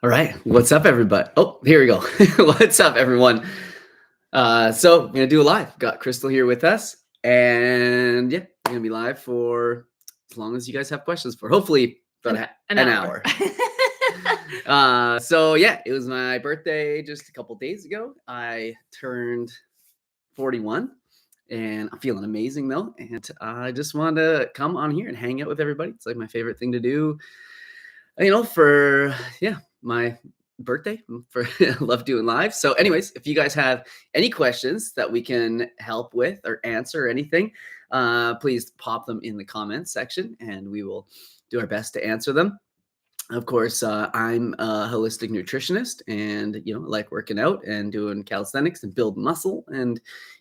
All right. What's up, everybody? Oh, here we go. What's up, everyone? So we're going to do a live. Got Crystal here with us. And yeah, we're going to be live for as long as you guys have questions for. Hopefully about an hour. So yeah, it was my birthday just a couple days ago. I turned 41 and I'm feeling amazing though. And I just wanted to come on here and hang out with everybody. It's like my favorite thing to do, for my birthday. Love doing live. So anyways, if you guys have any questions that we can help with or answer or anything, please pop them in the comments section and we will do our best to answer them. Of course, I'm a holistic nutritionist and, I like working out and doing calisthenics and building muscle and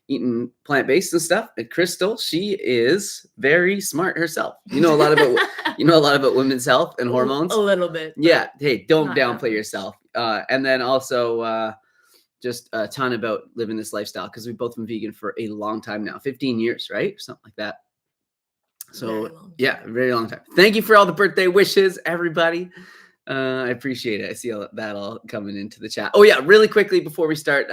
eating plant-based and stuff. And Crystal, she is very smart herself. You know a lot about women's health and hormones. A little bit. Yeah. Hey, don't downplay yourself. And then also just a ton about living this lifestyle because we've both been vegan for a long time now, 15 years, right? Something like that. So yeah, very long time. Thank you for all the birthday wishes, everybody. I appreciate it. I see that all coming into the chat. Oh yeah, really quickly before we start,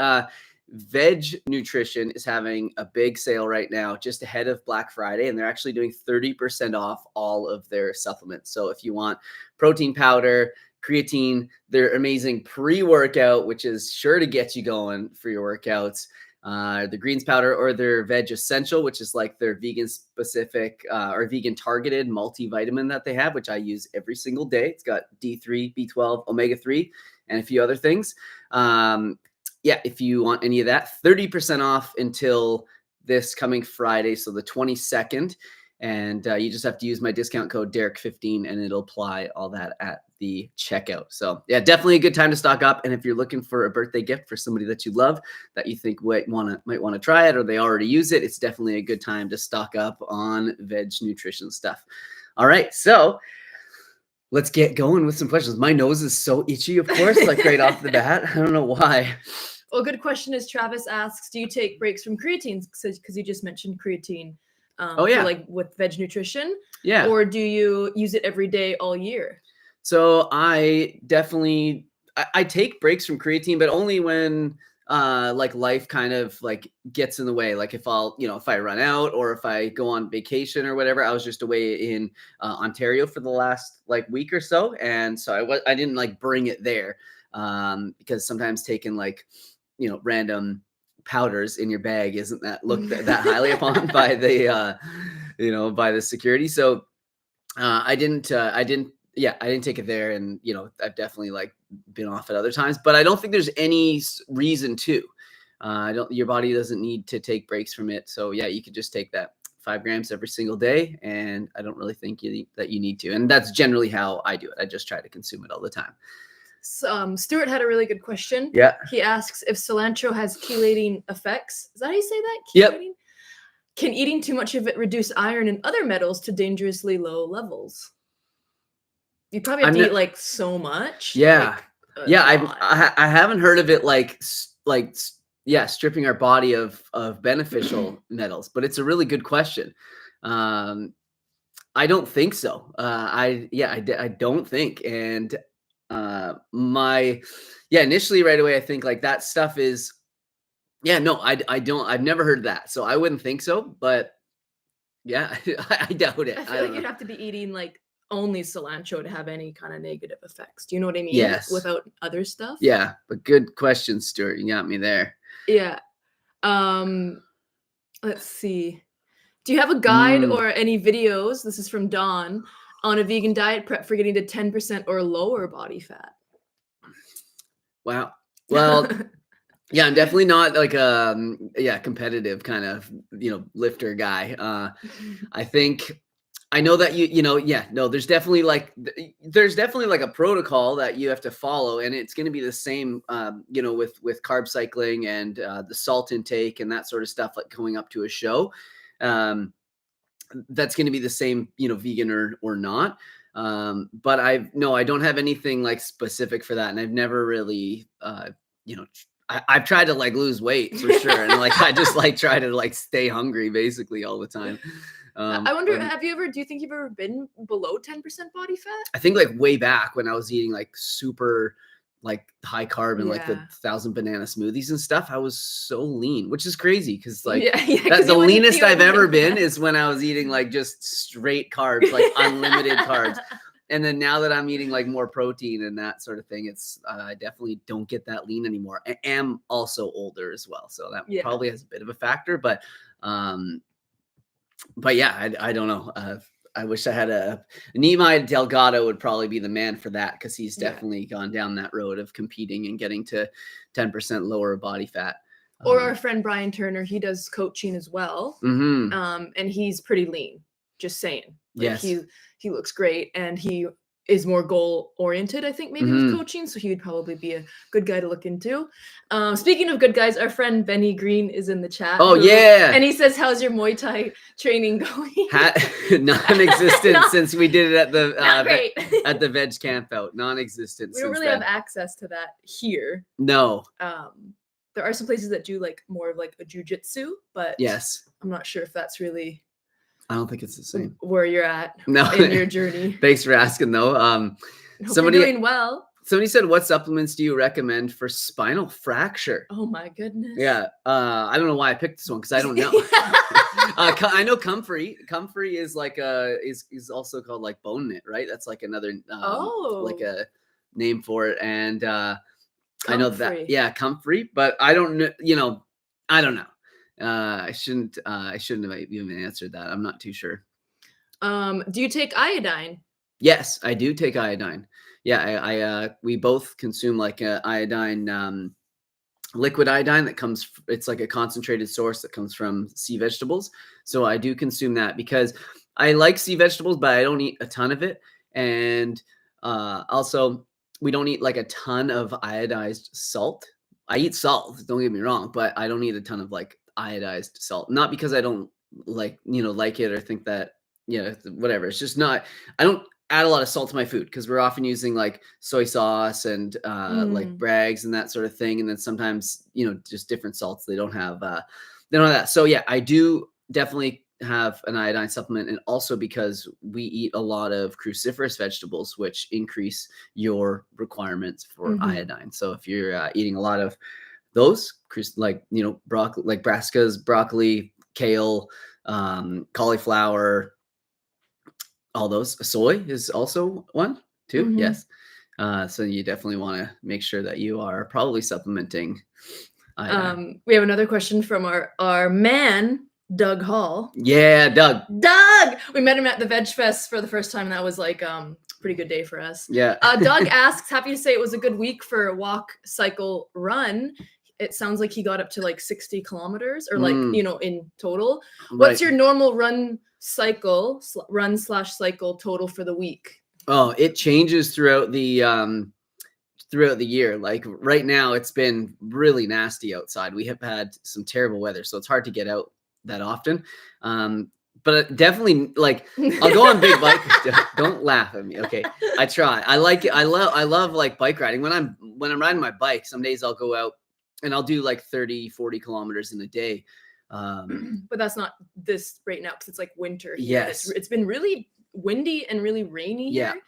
Veg Nutrition is having a big sale right now just ahead of Black Friday, and they're actually doing 30% off all of their supplements. So if you want protein powder, creatine, their amazing pre-workout, which is sure to get you going for your workouts, the greens powder, or their veg essential, which is like their vegan specific or vegan targeted multivitamin that they have, which I use every single day. It's got D3, B12, omega-3, and a few other things. If you want any of that, 30% off until this coming Friday, so the 22nd. And you just have to use my discount code Derek15 and it'll apply all that at the checkout. So yeah, definitely a good time to stock up. And if you're looking for a birthday gift for somebody that you love, that you think might want to try it, or they already use it, it's definitely a good time to stock up on veg nutrition stuff. All right, so let's get going with some questions. My nose is so itchy, of course, like right off the bat. I don't know why. Well, good question is Travis asks, do you take breaks from creatine? Because you just mentioned creatine. Like with veg nutrition, or do you use it every day all year? So I definitely I take breaks from creatine, but only when like life kind of like gets in the way. Like if if I run out or if I go on vacation or whatever. I was just away in Ontario for the last like week or so, and so I didn't like bring it there because sometimes taking like random powders in your bag isn't that looked that highly upon by the by the security. So I didn't take it there, and I've definitely like been off at other times, but I don't think there's any reason to. Your body doesn't need to take breaks from it. So yeah, you could just take that 5 grams every single day, and I don't really think that you need to. And that's generally how I do it. I just try to consume it all the time. Stuart had a really good question. Yeah. He asks if cilantro has chelating effects. Is that how you say that? Chelating? Yep. Can eating too much of it reduce iron and other metals to dangerously low levels? You probably have to eat like so much. Yeah. I haven't heard of it like stripping our body of beneficial metals, but it's a really good question. I don't think so. I don't think. And initially right away, I think like that stuff is, I've never heard that. So I wouldn't think so, but yeah, I doubt it. I feel like you'd have to be eating like only cilantro to have any kind of negative effects. Do you know what I mean? Yes. Without other stuff? Yeah, but good question, Stuart. You got me there. Yeah. Let's see. Do you have a guide or any videos? This is from Dawn. On a vegan diet prep for getting to 10% or lower body fat. Wow. Well, yeah, I'm definitely not like competitive kind of, lifter guy. I think I know that there's definitely like a protocol that you have to follow, and it's going to be the same, with carb cycling and the salt intake and that sort of stuff, like going up to a show. That's going to be the same, vegan or not. But I don't have anything like specific for that. And I've never really, I've tried to like lose weight for sure. And like, I just like try to like stay hungry basically all the time. I wonder, do you think you've ever been below 10% body fat? I think like way back when I was eating like super like high carb and like the 1,000 banana smoothies and stuff, I was so lean, which is crazy because like that's the leanest I've ever been is when I was eating like just straight carbs, like unlimited carbs. And then now that I'm eating like more protein and that sort of thing, it's I definitely don't get that lean anymore. I am also older as well, so that probably has a bit of a factor. But yeah, I don't know. I wish I had Nehemiah Delgado would probably be the man for that because he's definitely gone down that road of competing and getting to 10% lower body fat. Or our friend Brian Turner, he does coaching as well, and he's pretty lean. Just saying, like, he looks great, and he is more goal oriented, I think, maybe with coaching. So he would probably be a good guy to look into. Speaking of good guys, our friend Benny Green is in the chat. Oh, and he says, how's your Muay Thai training going? Non-existent since we did it at the at the veg camp out. Non-existent. We don't really have access to that here. No. There are some places that do like more of like a jujitsu, but I'm not sure if that's really. I don't think it's the same where you're at in your journey. Thanks for asking though. Somebody you're doing well. Somebody said, what supplements do you recommend for spinal fracture? Oh my goodness. Yeah. I don't know why I picked this one because I don't know. I know Comfrey. Comfrey is like is also called like Bone Knit, right? That's like another like a name for it. And I know that Comfrey, but I don't know, I don't know. I shouldn't have even answered that. I'm not too sure. Do you take iodine? Yes, I do take iodine. Yeah, we both consume like a iodine, liquid iodine that comes. It's like a concentrated source that comes from sea vegetables. So I do consume that because I like sea vegetables, but I don't eat a ton of it. And also, we don't eat like a ton of iodized salt. I eat salt, don't get me wrong, but I don't eat a ton of like iodized salt. Not because I don't like it or think that whatever. It's just not. I don't add a lot of salt to my food because we're often using like soy sauce and like Bragg's and that sort of thing, and then sometimes just different salts. They don't have that. So yeah, I do definitely have an iodine supplement, and also because we eat a lot of cruciferous vegetables, which increase your requirements for iodine. So if you're eating a lot of those, like broccoli, like brassicas, broccoli, kale, cauliflower, all those. Soy is also one too. Yes. So you definitely want to make sure that you are probably supplementing iodine. We have another question from our man, Doug Hall. Yeah, Doug. We met him at the Veg Fest for the first time, and that was like pretty good day for us. Yeah. Doug asks, happy to say it was a good week for a walk, cycle, run. It sounds like he got up to like 60 kilometers or like, in total. What's your normal run cycle total for the week? Oh, it changes throughout the year. Like right now it's been really nasty outside. We have had some terrible weather, so it's hard to get out that often. But definitely, like, I'll go on big bike. Don't laugh at me. Okay. I try. I like it. I love like bike riding. When I'm riding my bike, some days I'll go out and I'll do like 30, 40 kilometers in a day. But that's not this right now because it's like winter here. Yes. It's been really windy and really rainy here.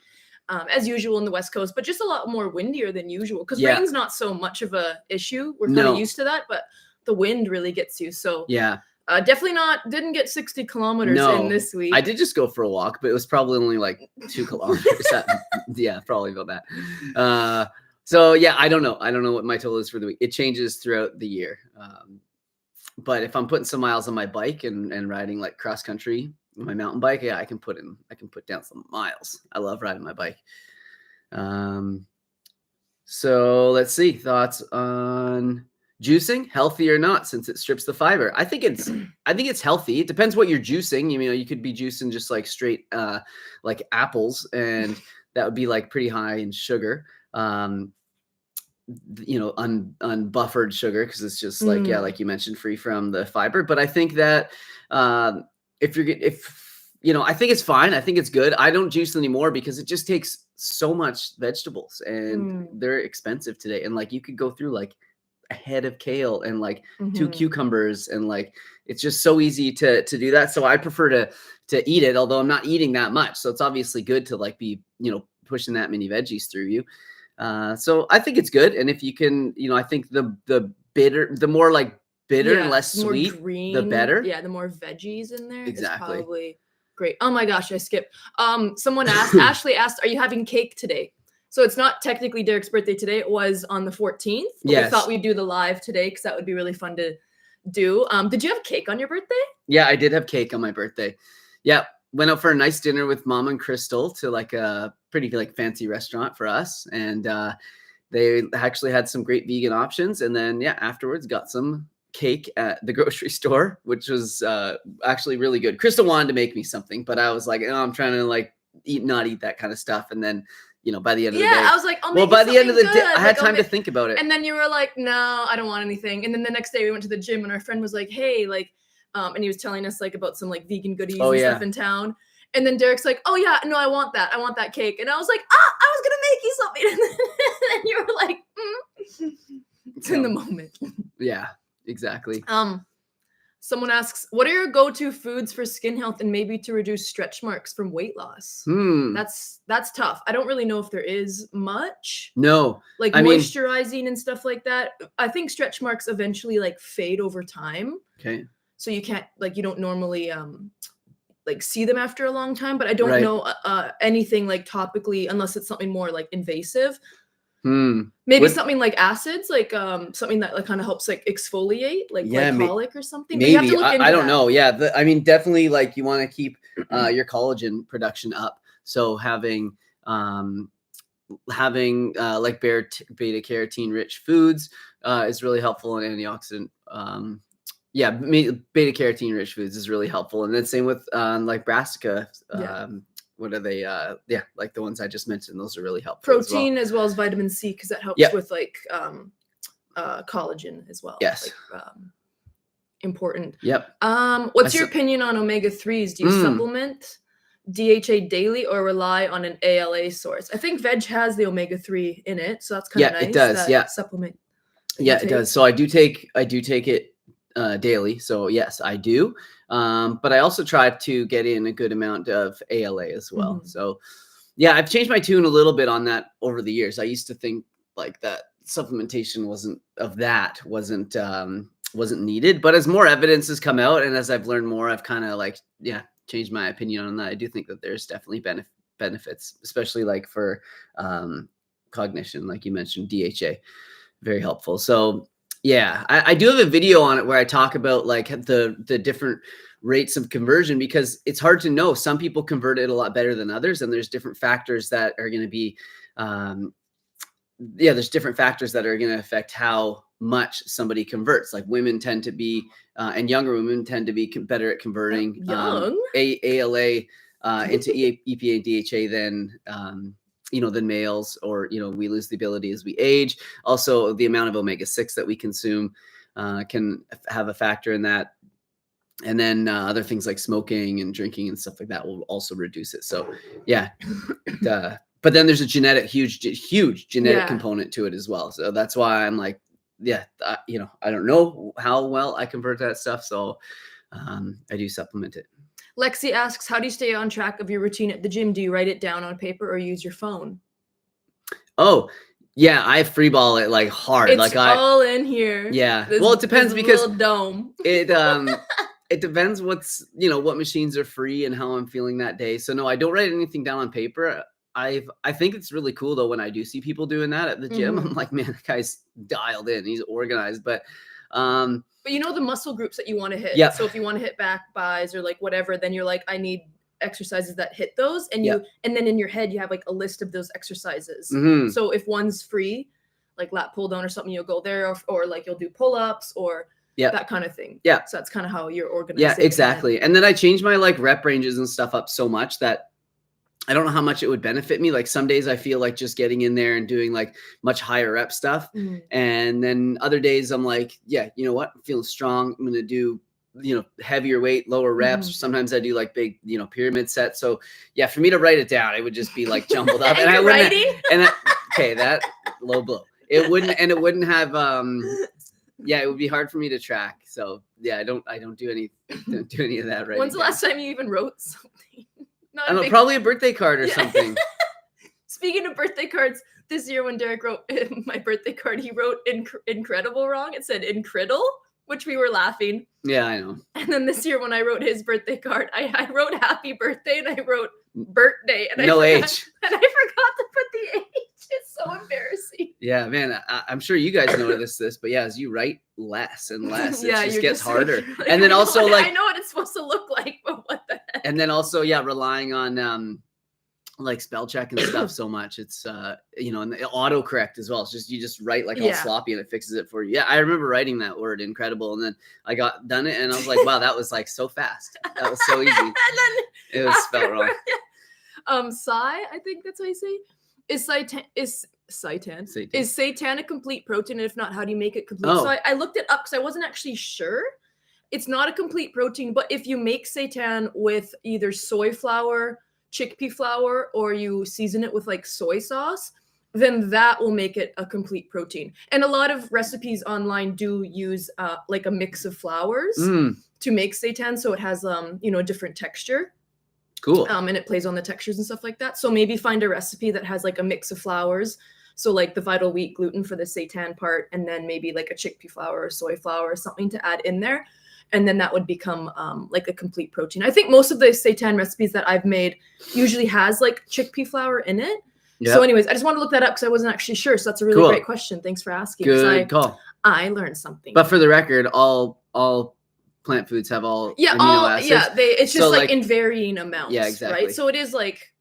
As usual in the West Coast, but just a lot more windier than usual because rain's not so much of a issue. We're kind of used to that, but the wind really gets you. So definitely didn't get 60 kilometers in this week. I did just go for a walk, but it was probably only like 2 kilometers. Yeah, probably about that. So yeah, I don't know. I don't know what my total is for the week. It changes throughout the year. But if I'm putting some miles on my bike and riding like cross country, my mountain bike, I can put down some miles. I love riding my bike. So let's see, thoughts on juicing, healthy or not, since it strips the fiber. I think it's healthy. It depends what you're juicing. You could be juicing just like straight like apples, and that would be like pretty high in sugar. Unbuffered sugar, because it's just like like you mentioned, free from the fiber. But I think that I think it's fine. I think it's good. I don't juice anymore because it just takes so much vegetables, and they're expensive today. And like you could go through like a head of kale and like 2 cucumbers, and like it's just so easy to do that. So I prefer to eat it, although I'm not eating that much. So it's obviously good to like be pushing that many veggies through you. So I think it's good. And if you can, I think the more like bitter and less sweet, green, the better. Yeah, the more veggies in there. Exactly. It's probably great. Oh my gosh, I skipped. Someone asked, Ashley asked, are you having cake today? So it's not technically Derek's birthday today. It was on the 14th. But we thought we'd do the live today because that would be really fun to do. Did you have cake on your birthday? Yeah, I did have cake on my birthday. Yeah, went out for a nice dinner with Mom and Crystal to like a pretty like fancy restaurant for us, and they actually had some great vegan options. And then afterwards got some cake at the grocery store, which was actually really good. Crystal wanted to make me something, but I was like, oh, I'm trying to like not eat that kind of stuff, and then. By the end of the day. Yeah, I was like, by the end of the day, I had time to think about it. And then you were like, no, I don't want anything. And then the next day we went to the gym and our friend was like, hey, like, and he was telling us like about some like vegan goodies and stuff in town. And then Derek's like, oh yeah, no, I want that cake. And I was like, I was gonna make you something. And then you were like, it's in the moment. Yeah, exactly. Someone asks, what are your go-to foods for skin health and maybe to reduce stretch marks from weight loss? That's tough. I don't really know if there is much. No. Like moisturizing and stuff like that. I think stretch marks eventually like fade over time. Okay. So you can't like, you don't normally like see them after a long time, but I don't know anything like topically unless it's something more like invasive. Maybe something like acids, like something that like kind of helps like exfoliate, like glycolic or something. Maybe. You have to look into I don't know. Yeah, definitely like you want to keep your collagen production up. So having like beta carotene rich foods is really helpful, and antioxidant. Beta carotene rich foods is really helpful, and then same with like brassica. What are they? Like the ones I just mentioned. Those are really helpful. Protein as well as vitamin C, because that helps with like collagen as well. Yes. Like, important. Yep. What's your opinion on omega-3s? Do you supplement DHA daily or rely on an ALA source? I think veg has the omega-3 in it, so that's kind of nice. It does. Supplement. It does. So I do take it daily. So yes, I do. But I also try to get in a good amount of ALA as well. So I've changed my tune a little bit on that over the years. I used to think like that supplementation wasn't needed, but as more evidence has come out and as I've learned more, I've kind of like, changed my opinion on that. I do think that there's definitely benefits, especially like for cognition, like you mentioned, DHA, very helpful. So I do have a video on it where I talk about like the different rates of conversion, because it's hard to know. Some people convert it a lot better than others, and there's different factors that are going to be, there's different factors that are going to affect how much somebody converts. Like women tend to be, and younger women tend to be better at converting ALA into EPA and DHA than males, or, we lose the ability as we age. Also, the amount of omega-6 that we consume can have a factor in that. And then other things like smoking and drinking and stuff like that will also reduce it. So, but then there's a huge genetic component to it as well. So that's why I'm like, I don't know how well I convert that stuff. So I do supplement it. Lexi asks, how do you stay on track of your routine at the gym? Do you write it down on paper or use your phone? Oh, yeah, I freeball it like hard. It's like all in here. Yeah. Well, it depends because little dome. It depends what machines are free and how I'm feeling that day. So no, I don't write anything down on paper. I think it's really cool though when I do see people doing that at the gym. I'm like, man, that guy's dialed in. He's organized. But the muscle groups that you want to hit. Yeah. So if you want to hit back, buys, or like whatever, then you're like, I need exercises that hit those. And and then in your head, you have like a list of those exercises. So if one's free, like lat pull down or something, you'll go there, or like you'll do pull-ups or that kind of thing. Yeah. So that's kind of how you're organized. Yeah, exactly. And then I changed my like rep ranges and stuff up so much that I don't know how much it would benefit me. Like some days I feel like just getting in there and doing like much higher rep stuff. And then other days I'm like, you know what? I'm feeling strong. I'm going to do, heavier weight, lower reps. Sometimes I do like big, pyramid sets. So for me to write it down, it would just be like jumbled up. And I wouldn't, that low blow. It wouldn't have, it would be hard for me to track. So I don't do any of that right. When's the last time you even wrote something? Probably a birthday card or something. Speaking of birthday cards, this year when Derek wrote my birthday card, he wrote incredible wrong. It said incredible, which we were laughing. Yeah, I know. And then this year when I wrote his birthday card, I wrote happy birthday and I wrote birthday. And no I forgot, H. And I forgot to put the H. It's so embarrassing. Yeah, man. I'm sure you guys notice this, but yeah, as you write less and less, it just gets harder. Like, and then also I know what it's supposed to look like, but what the heck? And then also, yeah, relying on like spell check and stuff so much. It's you know, and the autocorrect as well. It's just you just write like all sloppy and it fixes it for you. Yeah, I remember writing that word incredible, and then I got done it and I was like, wow, that was like so fast. That was so easy. And then it was spelled wrong. Sai, I think that's how you say, is seitan a complete protein? And if not, how do you make it complete? So I looked it up because I wasn't actually sure. It's not a complete protein, but if you make seitan with either soy flour, chickpea flour, or you season it with like soy sauce, then that will make it a complete protein. And a lot of recipes online do use like a mix of flours to make seitan, so it has you know, a different texture. Cool. And it plays on the textures and stuff like that. So maybe find a recipe that has like a mix of flours. So like the vital wheat gluten for the seitan part, and then maybe like a chickpea flour or soy flour or something to add in there. And then that would become like a complete protein. I think most of the seitan recipes that I've made usually has like chickpea flour in it. Yep. So anyways, I just want to look that up because I wasn't actually sure. So that's a really great question. Thanks for asking. Good call. I learned something. But for the record, all plant foods have all amino acids. It's just like in varying amounts. Yeah, exactly. Right. So it is like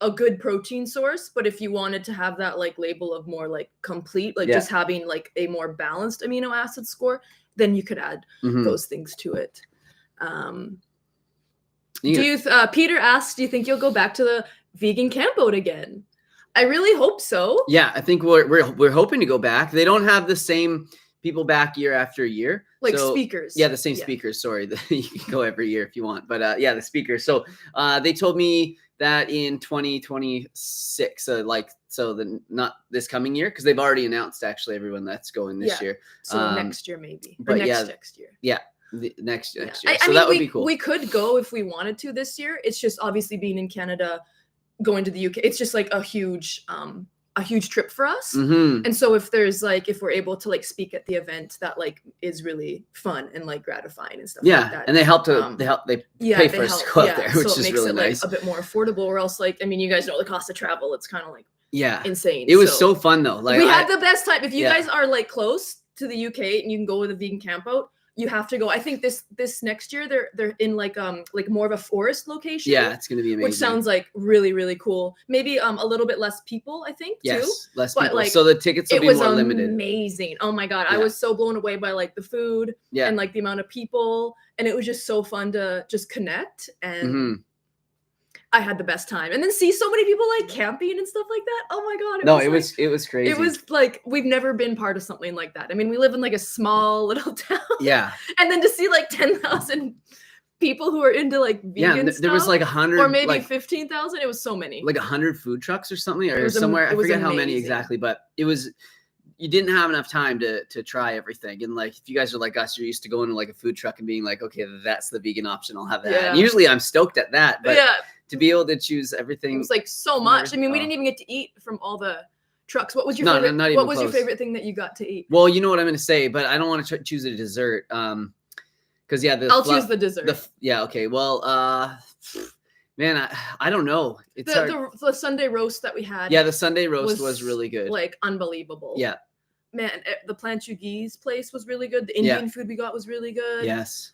a good protein source, but if you wanted to have that like label of more like complete, like just having like a more balanced amino acid score, then you could add those things to it. Peter asked, do you think you'll go back to the vegan campout again? I really hope so. Yeah, I think we're hoping to go back. They don't have the same people back year after year. Like speakers. Yeah, the same speakers. Sorry, you can go every year if you want. But yeah, the speakers. So they told me that in 2026, not this coming year, because they've already announced actually everyone that's going this year. So next year maybe. But next year. Yeah. Next year. I so mean, that would be cool. We could go if we wanted to this year. It's just obviously being in Canada, going to the UK. It's just like a huge trip for us. And so if we're able to like speak at the event, that like is really fun and like gratifying and stuff like that. And they pay for us to go out there, which is really nice. Like a bit more affordable, or else like, I mean, you guys know the cost of travel. It's kind of like insane. It was so fun though. Like we had the best time. If you guys are like close to the UK and you can go with a vegan campout, you have to go. I think this next year they're in like more of a forest location. Yeah, it's gonna be amazing. Which sounds like really, really cool. Maybe a little bit less people, I think, too. Yes, less people. Like, so the tickets will be more limited. It was amazing. Oh my God. I was so blown away by like the food and like the amount of people. And it was just so fun to just connect. And I had the best time. And then see so many people like camping and stuff like that. Oh my God. It was crazy. It was like, we've never been part of something like that. I mean, we live in like a small little town. Yeah. And then to see like 10,000 people who are into like vegan stuff, there was like 100 or maybe like 15,000. It was so many. Like 100 food trucks or something, or somewhere. I forget how many exactly, but it was, you didn't have enough time to try everything. And like, if you guys are like us, you're used to going to like a food truck and being like, okay, that's the vegan option, I'll have that. Yeah. And usually I'm stoked at that, but to be able to choose everything. It was like so much. I mean, we didn't even get to eat from all the trucks. What was your favorite? What was your favorite thing that you got to eat? Well, you know what I'm going to say, but I don't want to choose a dessert. Because I'll choose the dessert. Okay. Well, man, I don't know. It's the Sunday roast that we had. Yeah, the Sunday roast was really good. Like unbelievable. Yeah. Man, the Planchugi's place was really good. The Indian food we got was really good. Yes.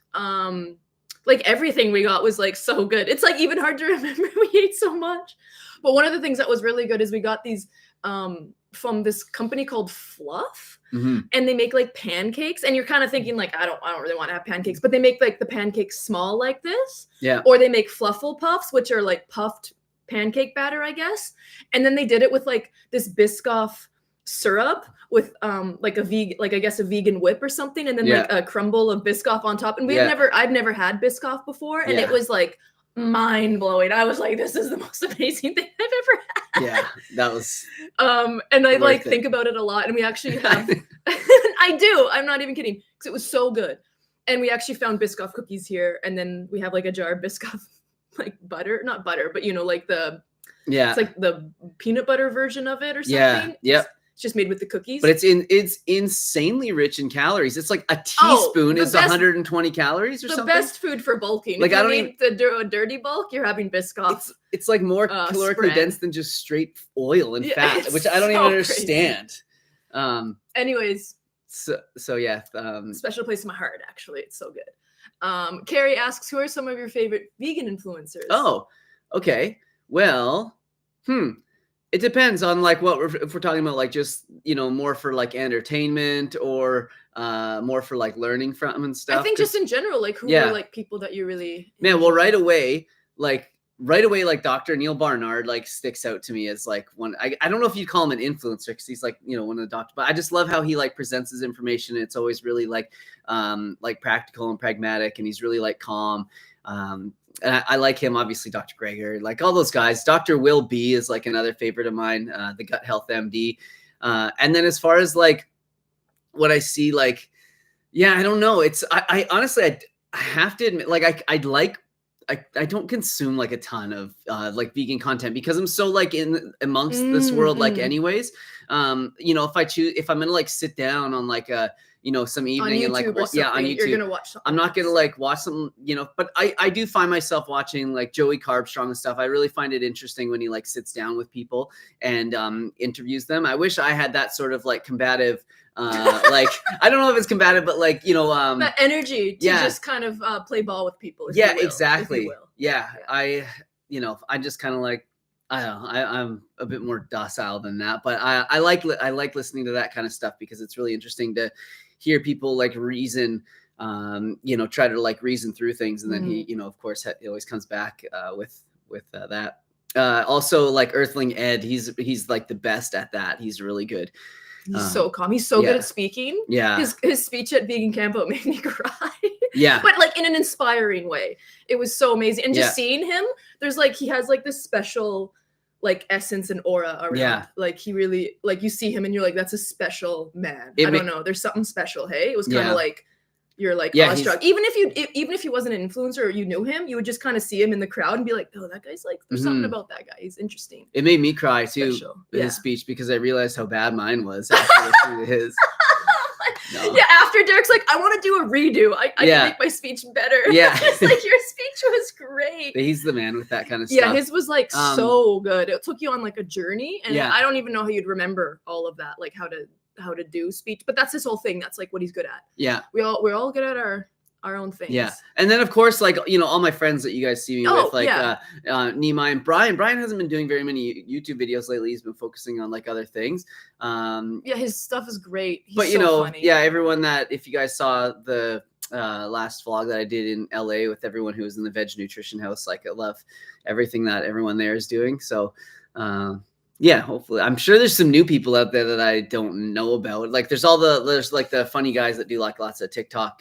Like everything we got was like so good. It's like even hard to remember. We ate so much. But one of the things that was really good is we got these from this company called Fluff, and they make like pancakes. And you're kind of thinking like, I don't really want to have pancakes, but they make like the pancakes small like this. Yeah. Or they make fluffle puffs, which are like puffed pancake batter, I guess. And then they did it with like this Biscoff syrup with like a vegan whip or something, and then like a crumble of Biscoff on top. And I've never had Biscoff before, and it was like mind blowing. I was like, this is the most amazing thing I've ever had. Yeah, that was and I like think about it a lot. And we actually have I do, I'm not even kidding, because it was so good. And we actually found Biscoff cookies here, and then we have like a jar of Biscoff like butter, not butter, but you know, like the Yeah. It's like the peanut butter version of it or something. Yeah. Yep. It's just made with the cookies. But it's insanely rich in calories. It's like a teaspoon is 120 calories or something. The best food for bulking. Like, if I you don't need a dirty bulk, you're having Biscoff. It's like more calorically dense than just straight oil and fat, which I don't even understand. Anyways. So yeah. Special place in my heart, actually. It's so good. Carrie asks, who are some of your favorite vegan influencers? Oh, okay. Well, it depends on like if we're talking about like just, more for like entertainment or more for like learning from and stuff. I think just in general, like who are like people that you really enjoy? Well, right away, like Dr. Neil Barnard like sticks out to me as like one. I don't know if you'd call him an influencer because he's like, one of the doctors, but I just love how he like presents his information. It's always really like practical and pragmatic, and he's really like calm. And I like him, obviously, Dr. Greger, like all those guys. Dr. Will B is like another favorite of mine, the Gut Health MD. And then as far as like what I see, like, I don't know. I honestly, I have to admit, like, I don't consume like a ton of like vegan content because I'm so like amongst this world, like anyways, if I'm going to like sit down on like some evening and like, on YouTube, you're going to watch something. I'm not going to like watch some, but I do find myself watching like Joey Carbstrong and stuff. I really find it interesting when he like sits down with people and interviews them. I wish I had that sort of like combative, like, I don't know if it's combative, but like, that energy to just kind of play ball with people. Exactly. Yeah. I just kind of like, I don't know, I'm a bit more docile than that, but I like listening to that kind of stuff because it's really interesting to hear people like reason, try to like reason through things. And then he, of course, he always comes back with that. Also like Earthling Ed, he's like the best at that. He's really good. He's so calm. He's so good at speaking. Yeah. His speech at Vegan Campo made me cry. Yeah. But like in an inspiring way. It was so amazing. And just seeing him, there's like, he has like this special like essence and aura around. Yeah. Like he really, like you see him and you're like, that's a special man. I don't know. There's something special. Hey, it was kind of like, you're like awestruck. Even if he wasn't an influencer or you knew him, you would just kind of see him in the crowd and be like, oh, that guy's like, there's something about that guy. He's interesting. It made me cry too, his speech, because I realized how bad mine was after listening to his. No. Yeah, after Derek's like, I want to do a redo. I can make my speech better. Yeah. It's like, your speech was great. He's the man with that kind of stuff. Yeah, his was like so good. It took you on like a journey. And I don't even know how you'd remember all of that, like how to do speech. But that's his whole thing. That's like what he's good at. Yeah. We're all good at our own things. Yeah. And then of course, like, all my friends that you guys see me with, like Nima and Brian. Brian hasn't been doing very many YouTube videos lately. He's been focusing on like other things. His stuff is great. He's but so funny. Everyone that, if you guys saw the last vlog that I did in LA with everyone who was in the Veg Nutrition House, like I love everything that everyone there is doing. So hopefully, I'm sure there's some new people out there that I don't know about. Like there's like the funny guys that do like lots of TikTok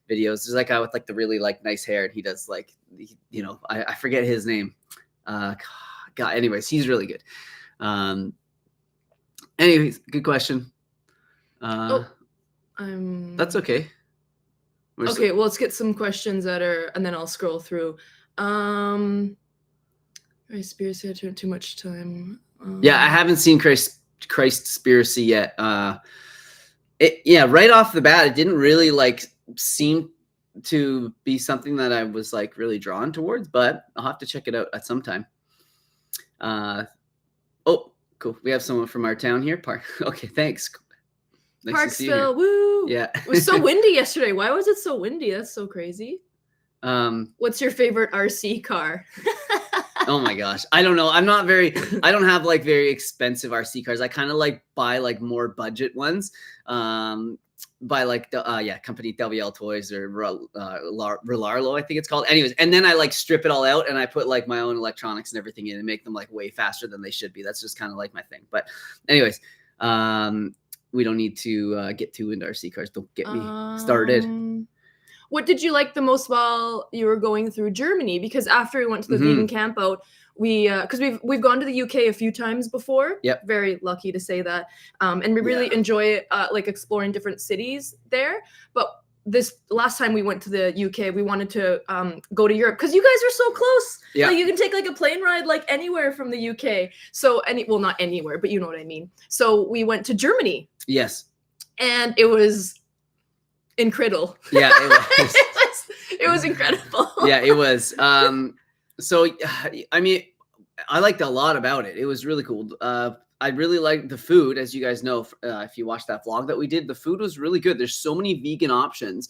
videos. There's like a guy with like the really like nice hair, and he does like, I forget his name. God, anyways, he's really good. Anyways, good question. That's okay. Okay, well, let's get some questions and then I'll scroll through. Spears had too much time. I haven't seen Christspiracy yet. Right off the bat, it didn't really like seem to be something that I was like really drawn towards, but I'll have to check it out at some time. Cool. We have someone from our town here. Okay, thanks. Nice to see you here. Parksville, woo! Yeah. It was so windy yesterday. Why was it so windy? That's so crazy. What's your favorite RC car? Oh my gosh. I don't know. I don't have like very expensive RC cars. I kind of like buy like more budget ones. By like the company WL Toys or Relarlo, I think it's called. Anyways, and then I like strip it all out and I put like my own electronics and everything in and make them like way faster than they should be. That's just kind of like my thing. But anyways, we don't need to get too into RC cars. Don't get me started. What did you like the most while you were going through Germany? Because after we went to the vegan camp out, because we've gone to the UK a few times before. Yep. Very lucky to say that. And we really enjoy like exploring different cities there. But this last time we went to the UK, we wanted to go to Europe because you guys are so close. Yeah. Like you can take like a plane ride like anywhere from the UK. So well, not anywhere, but you know what I mean. So we went to Germany. Yes. And it was incredible. Yeah, it was. it was incredible. Yeah, it was. So I mean, I liked a lot about it. It was really cool. I really liked the food, as you guys know, if you watched that vlog that we did, the food was really good. There's so many vegan options.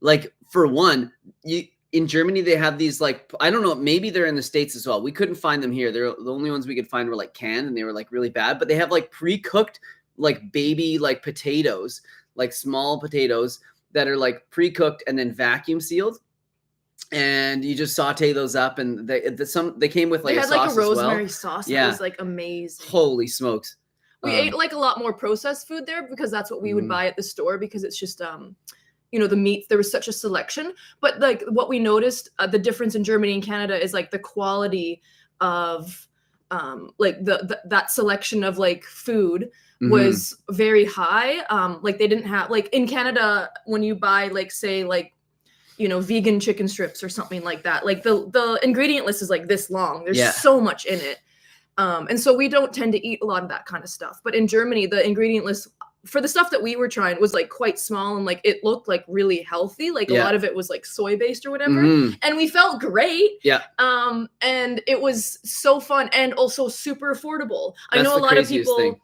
Like for one, in Germany, they have these like, I don't know, maybe they're in the States as well. We couldn't find them here. They're the only ones we could find were like canned and they were like really bad, but they have like pre-cooked like baby like potatoes, like small potatoes that are like pre-cooked and then vacuum sealed. And you just saute those up, and they came with like they a had sauce like a rosemary as well. sauce that was like amazing. Holy smokes. We ate like a lot more processed food there because that's what we would buy at the store, because it's just you know, the meats, there was such a selection. But like what we noticed, the difference in Germany and Canada is like the quality of like that selection of like food was very high. Like they didn't have, like in Canada, when you buy like say like, you know, vegan chicken strips or something like that, like the ingredient list is like this long. There's so much in it. And so we don't tend to eat a lot of that kind of stuff. But in Germany, the ingredient list for the stuff that we were trying was like quite small, and like it looked like really healthy. Like a lot of it was like soy based or whatever. And we felt great. Yeah. And it was so fun and also super affordable. I know a lot of people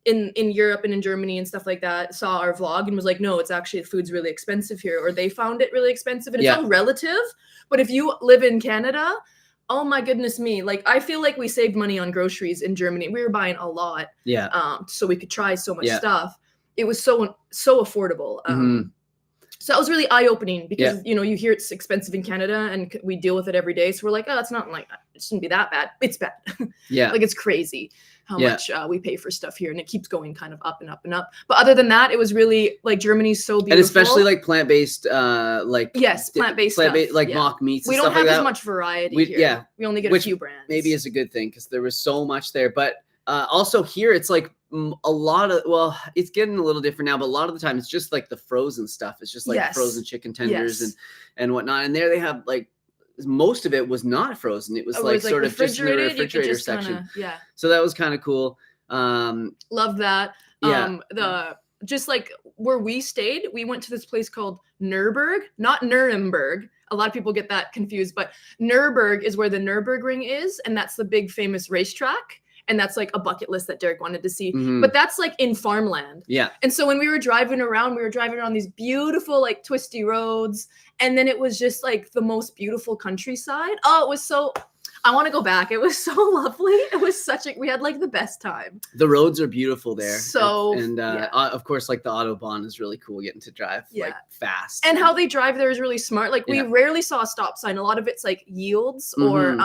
in Europe and in Germany and stuff like that saw our vlog and was like, no, it's actually, food's really expensive here, or they found it really expensive, and it's all relative. But if you live in Canada, oh my goodness me, like I feel like we saved money on groceries in Germany. We were buying a lot, so we could try so much stuff. It was so affordable. So that was really eye-opening because you know, you hear it's expensive in Canada and we deal with it every day, so we're like, oh, it's not like, it shouldn't be that bad. It's bad. Like it's crazy how much we pay for stuff here, and it keeps going kind of up and up and up. But other than that, it was really like, Germany's so beautiful, and especially like plant-based like plant-based stuff, like mock meats. We and don't stuff have like as that. much variety here. We only get a few brands. Maybe is a good thing because there was so much there. But also here it's like a lot of, well, it's getting a little different now, but a lot of the time it's just like the frozen stuff. It's just like frozen chicken tenders and whatnot. And there they have like, most of it was not frozen. It was like sort of just in the refrigerator section. So that was kind of cool. Love that. Just like where we stayed, we went to this place called Nürburg, not Nuremberg. A lot of people get that confused, but Nürburg is where the Nürburgring is, and that's the big famous racetrack. And that's like a bucket list that Derek wanted to see. But that's like in farmland. And so when we were driving around these beautiful like twisty roads. And then it was just like the most beautiful countryside. Oh, it was so, I want to go back. It was so lovely. It was we had like the best time. The roads are beautiful there. So, of course, like the Autobahn is really cool getting to drive like fast. And how they drive there is really smart. Like we rarely saw a stop sign. A lot of it's like yields or,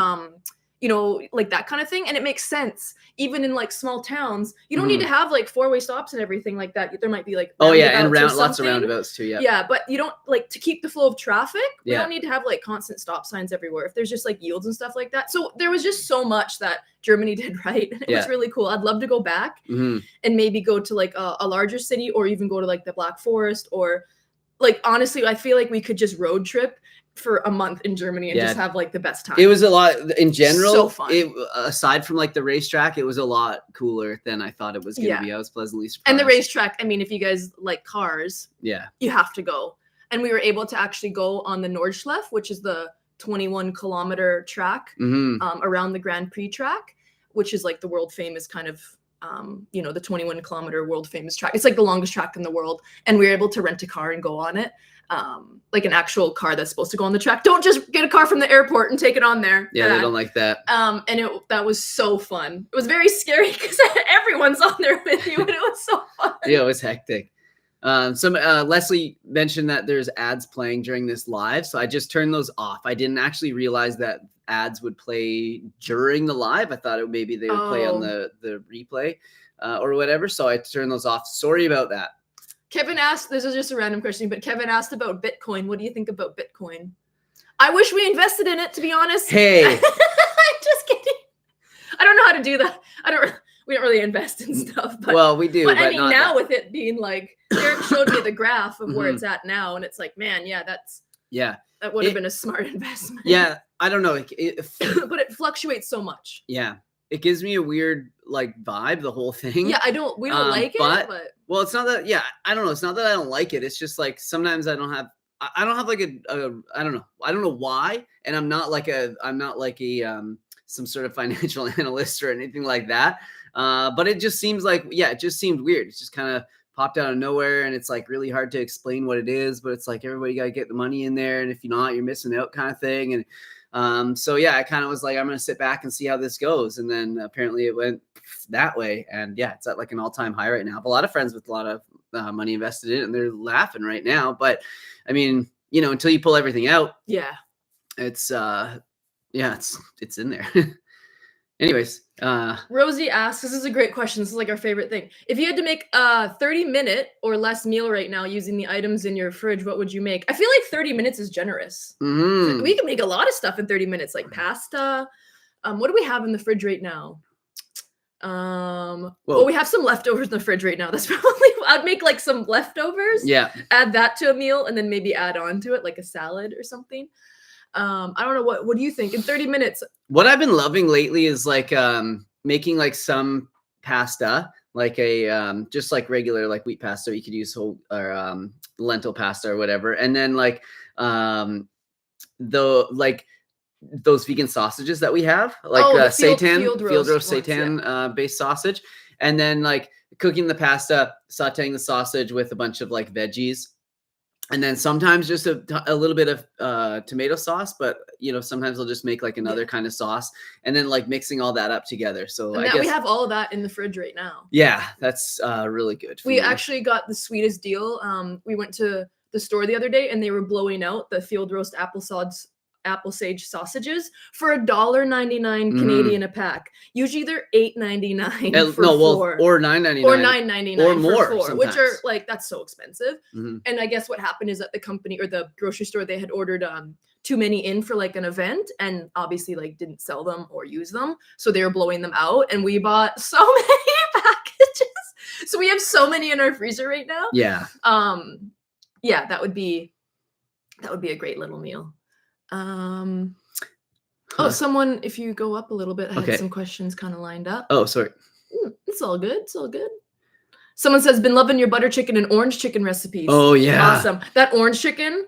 you know, like that kind of thing. And it makes sense. Even in like small towns, you don't need to have like 4-way stops and everything like that. There might be like, and lots of roundabouts too. But you don't, like, to keep the flow of traffic, we don't need to have like constant stop signs everywhere. If there's just like yields and stuff like that. So there was just so much that Germany did right. And it was really cool. I'd love to go back and maybe go to like a larger city, or even go to like the Black Forest, or like, honestly, I feel like we could just road trip for a month in Germany and just have like the best time. It was a lot in general. So fun. Aside from like the racetrack, it was a lot cooler than I thought it was going to be. I was pleasantly surprised. And the racetrack, I mean, if you guys like cars, you have to go. And we were able to actually go on the Nordschleife, which is the 21-kilometer track around the Grand Prix track, which is like the world famous kind of, you know, the 21-kilometer world famous track. It's like the longest track in the world. And we were able to rent a car and go on it. Like an actual car that's supposed to go on the track. Don't just get a car from the airport and take it on there. Yeah, they don't like that. And that was so fun. It was very scary because everyone's on there with you, but it was so fun. Yeah, it was hectic. Leslie mentioned that there's ads playing during this live, so I just turned those off. I didn't actually realize that ads would play during the live. I thought maybe they would play on the replay or whatever, so I turned those off. Sorry about that. Kevin asked, this is just a random question, but Kevin asked about Bitcoin. What do you think about Bitcoin? I wish we invested in it, to be honest. Hey. I'm just kidding. I don't know how to do that. we don't really invest in stuff. But well, we do. But I but mean, not now that. with it being like, Derek showed me the graph of where it's at now, and it's like, man, yeah, that would have been a smart investment. Yeah, I don't know. But it fluctuates so much. Yeah, it gives me a weird like vibe, the whole thing. Yeah, we don't like it, but well, it's not that. Yeah, I don't know. It's not that I don't like it. It's just like sometimes I don't have like a I don't know. I don't know why, and I'm not like a some sort of financial analyst or anything like that. But it just seems like, it just seemed weird. It's just kind of popped out of nowhere, and it's like really hard to explain what it is, but it's like everybody got to get the money in there, and if you're not, you're missing out, kind of thing. And so I kind of was like, I'm gonna sit back and see how this goes, and then apparently it went that way, and it's at like an all-time high right now. I have a lot of friends with a lot of money invested in it, and they're laughing right now. But I mean, until you pull everything out, it's it's in there. Anyways, Rosie asks, this is a great question. This is like our favorite thing. If you had to make a 30-minute or less meal right now using the items in your fridge, what would you make? I feel like 30 minutes is generous. We can make a lot of stuff in 30 minutes, like pasta. What do we have in the fridge right now? Well, we have some leftovers in the fridge right now. That's probably, I'd make like some leftovers. Yeah. Add that to a meal, and then maybe add on to it like a salad or something. I don't know, what do you think in 30 minutes? What I've been loving lately is like making like some pasta, like a just like regular like wheat pasta. You could use whole or lentil pasta or whatever, and then like those vegan sausages that we have, like seitan, field roast seitan based sausage, and then like cooking the pasta, sauteing the sausage with a bunch of like veggies. And then sometimes just a little bit of tomato sauce, but sometimes I'll just make like another kind of sauce, and then like mixing all that up together. So I guess we have all of that in the fridge right now. Yeah, that's really good. We actually got the sweetest deal. We went to the store the other day, and they were blowing out the field roast apple sage sausages for $1.99 Canadian a pack. Usually they're $8.99 for four, or $9.99 or $9.99 or more, for four, sometimes. which are like, that's so expensive. And I guess what happened is that the company or the grocery store, they had ordered too many in for like an event, and obviously like didn't sell them or use them, so they were blowing them out, and we bought so many packages. So we have so many in our freezer right now. That would be a great little meal. Someone, if you go up a little bit, I had some questions kind of lined up. Oh, sorry. It's all good. It's all good. Someone says, been loving your butter chicken and orange chicken recipes. Oh, yeah. Awesome. That orange chicken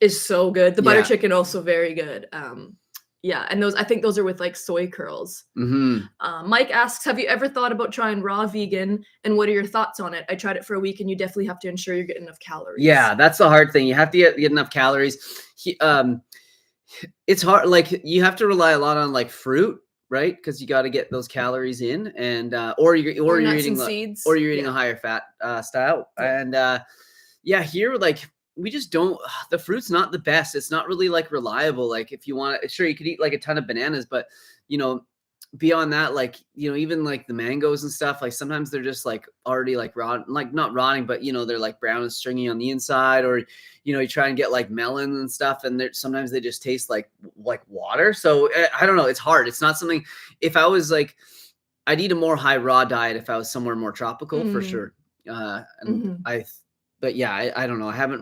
is so good. The butter chicken also very good. And I think those are with like soy curls. Mike asks, have you ever thought about trying raw vegan, and what are your thoughts on it? I tried it for a week, and you definitely have to ensure you're getting enough calories. Yeah, that's the hard thing. You have to get enough calories. It's hard. Like you have to rely a lot on like fruit, right? Because you got to get those calories in, and or you're eating seeds, or you're eating a higher fat style. And here like we just don't, the fruit's not the best. It's not really like reliable. Like if you want to, sure, you could eat like a ton of bananas, but beyond that, like, even like the mangoes and stuff, like sometimes they're just like already like rot, like not rotting, but they're like brown and stringy on the inside, or, you try and get like melon and stuff, and sometimes they just taste like water. So I don't know. It's hard. It's not something, if I was like, I'd eat a more high raw diet if I was somewhere more tropical for sure. But yeah, I don't know. I haven't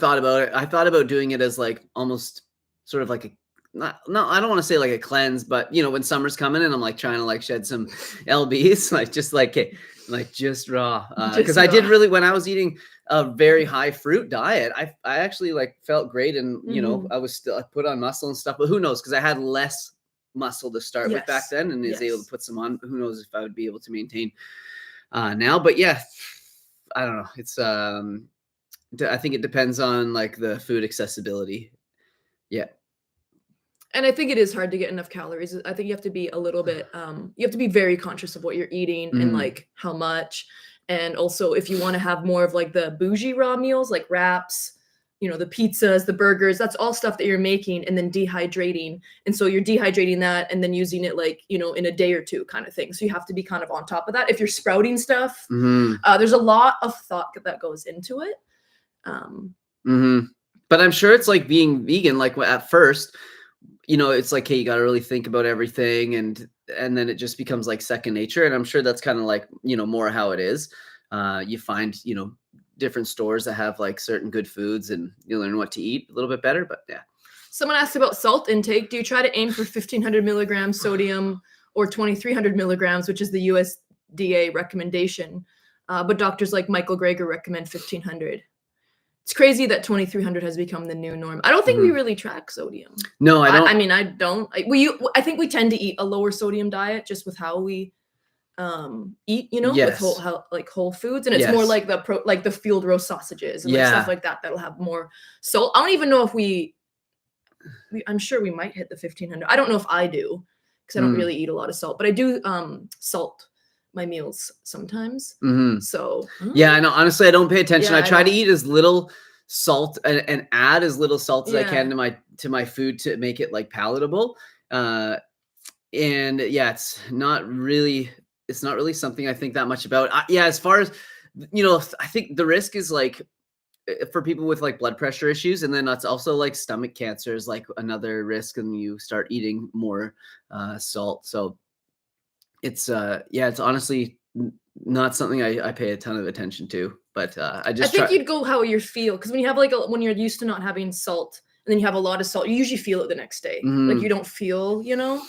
thought about it. I thought about doing it as like almost sort of like I don't want to say like a cleanse, but when summer's coming and I'm like trying to like shed some lbs, like just raw. Because I did really, when I was eating a very high fruit diet, I actually like felt great, and I was still, I put on muscle and stuff, but who knows? Because I had less muscle to start with back then, and is able to put some on. Who knows if I would be able to maintain now? But yeah. I don't know. It's I think it depends on like the food accessibility. Yeah. And I think it is hard to get enough calories. I think you have to be a little bit, you have to be very conscious of what you're eating and like how much. And also if you want to have more of like the bougie raw meals, like wraps, the pizzas, the burgers, that's all stuff that you're making and then dehydrating. And so you're dehydrating that and then using it like, in a day or two kind of thing. So you have to be kind of on top of that. If you're sprouting stuff, there's a lot of thought that goes into it. But I'm sure it's like being vegan, like at first, you know, it's like, hey, you got to really think about everything, and then it just becomes like second nature. And I'm sure that's kind of like, you know, more how it is. You find, you know, different stores that have like certain good foods, and you learn what to eat a little bit better. But yeah. Someone asked about salt intake. Do you try to aim for 1,500 milligrams sodium or 2,300 milligrams, which is the USDA recommendation? But doctors like Michael Greger recommend 1,500. It's crazy that 2,300 has become the new norm. I don't think we really track sodium. No, I don't. I mean, I don't. I think we tend to eat a lower sodium diet just with how we eat, you know, with whole foods, and it's more like the field roast sausages and like stuff like that that'll have more salt. I don't even know if I'm sure we might hit the 1,500. I don't know if I do, because I don't really eat a lot of salt, but I do salt my meals sometimes. So yeah, I know. Honestly, I don't pay attention. I try to eat as little salt and add as little salt as I can to my food to make it like palatable. And yeah, it's not really something I think that much about. As far as, you know, I think the risk is like for people with like blood pressure issues, and then that's also like stomach cancer is like another risk, and you start eating more salt. So it's it's honestly not something I pay a ton of attention to, but I think you'd go how you feel, because when you have like when you're used to not having salt and then you have a lot of salt, you usually feel it the next day. Like you don't feel, you know.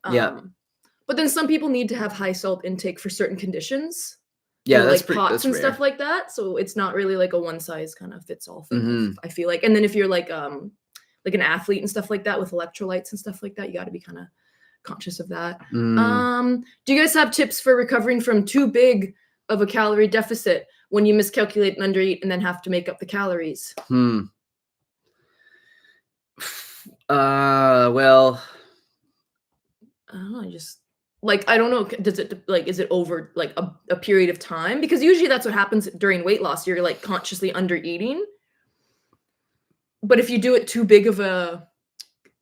But then some people need to have high salt intake for certain conditions. Yeah, like POTS and stuff like that. So it's not really like a one size kind of fits all thing. I feel like, and then if you're like an athlete and stuff like that with electrolytes and stuff like that, you got to be kind of conscious of that. Do you guys have tips for recovering from too big of a calorie deficit when you miscalculate and undereat and then have to make up the calories? Well, I don't know, I don't know, does it like, is it over like a period of time? Because usually that's what happens during weight loss. You're like consciously under eating. But if you do it too big of a,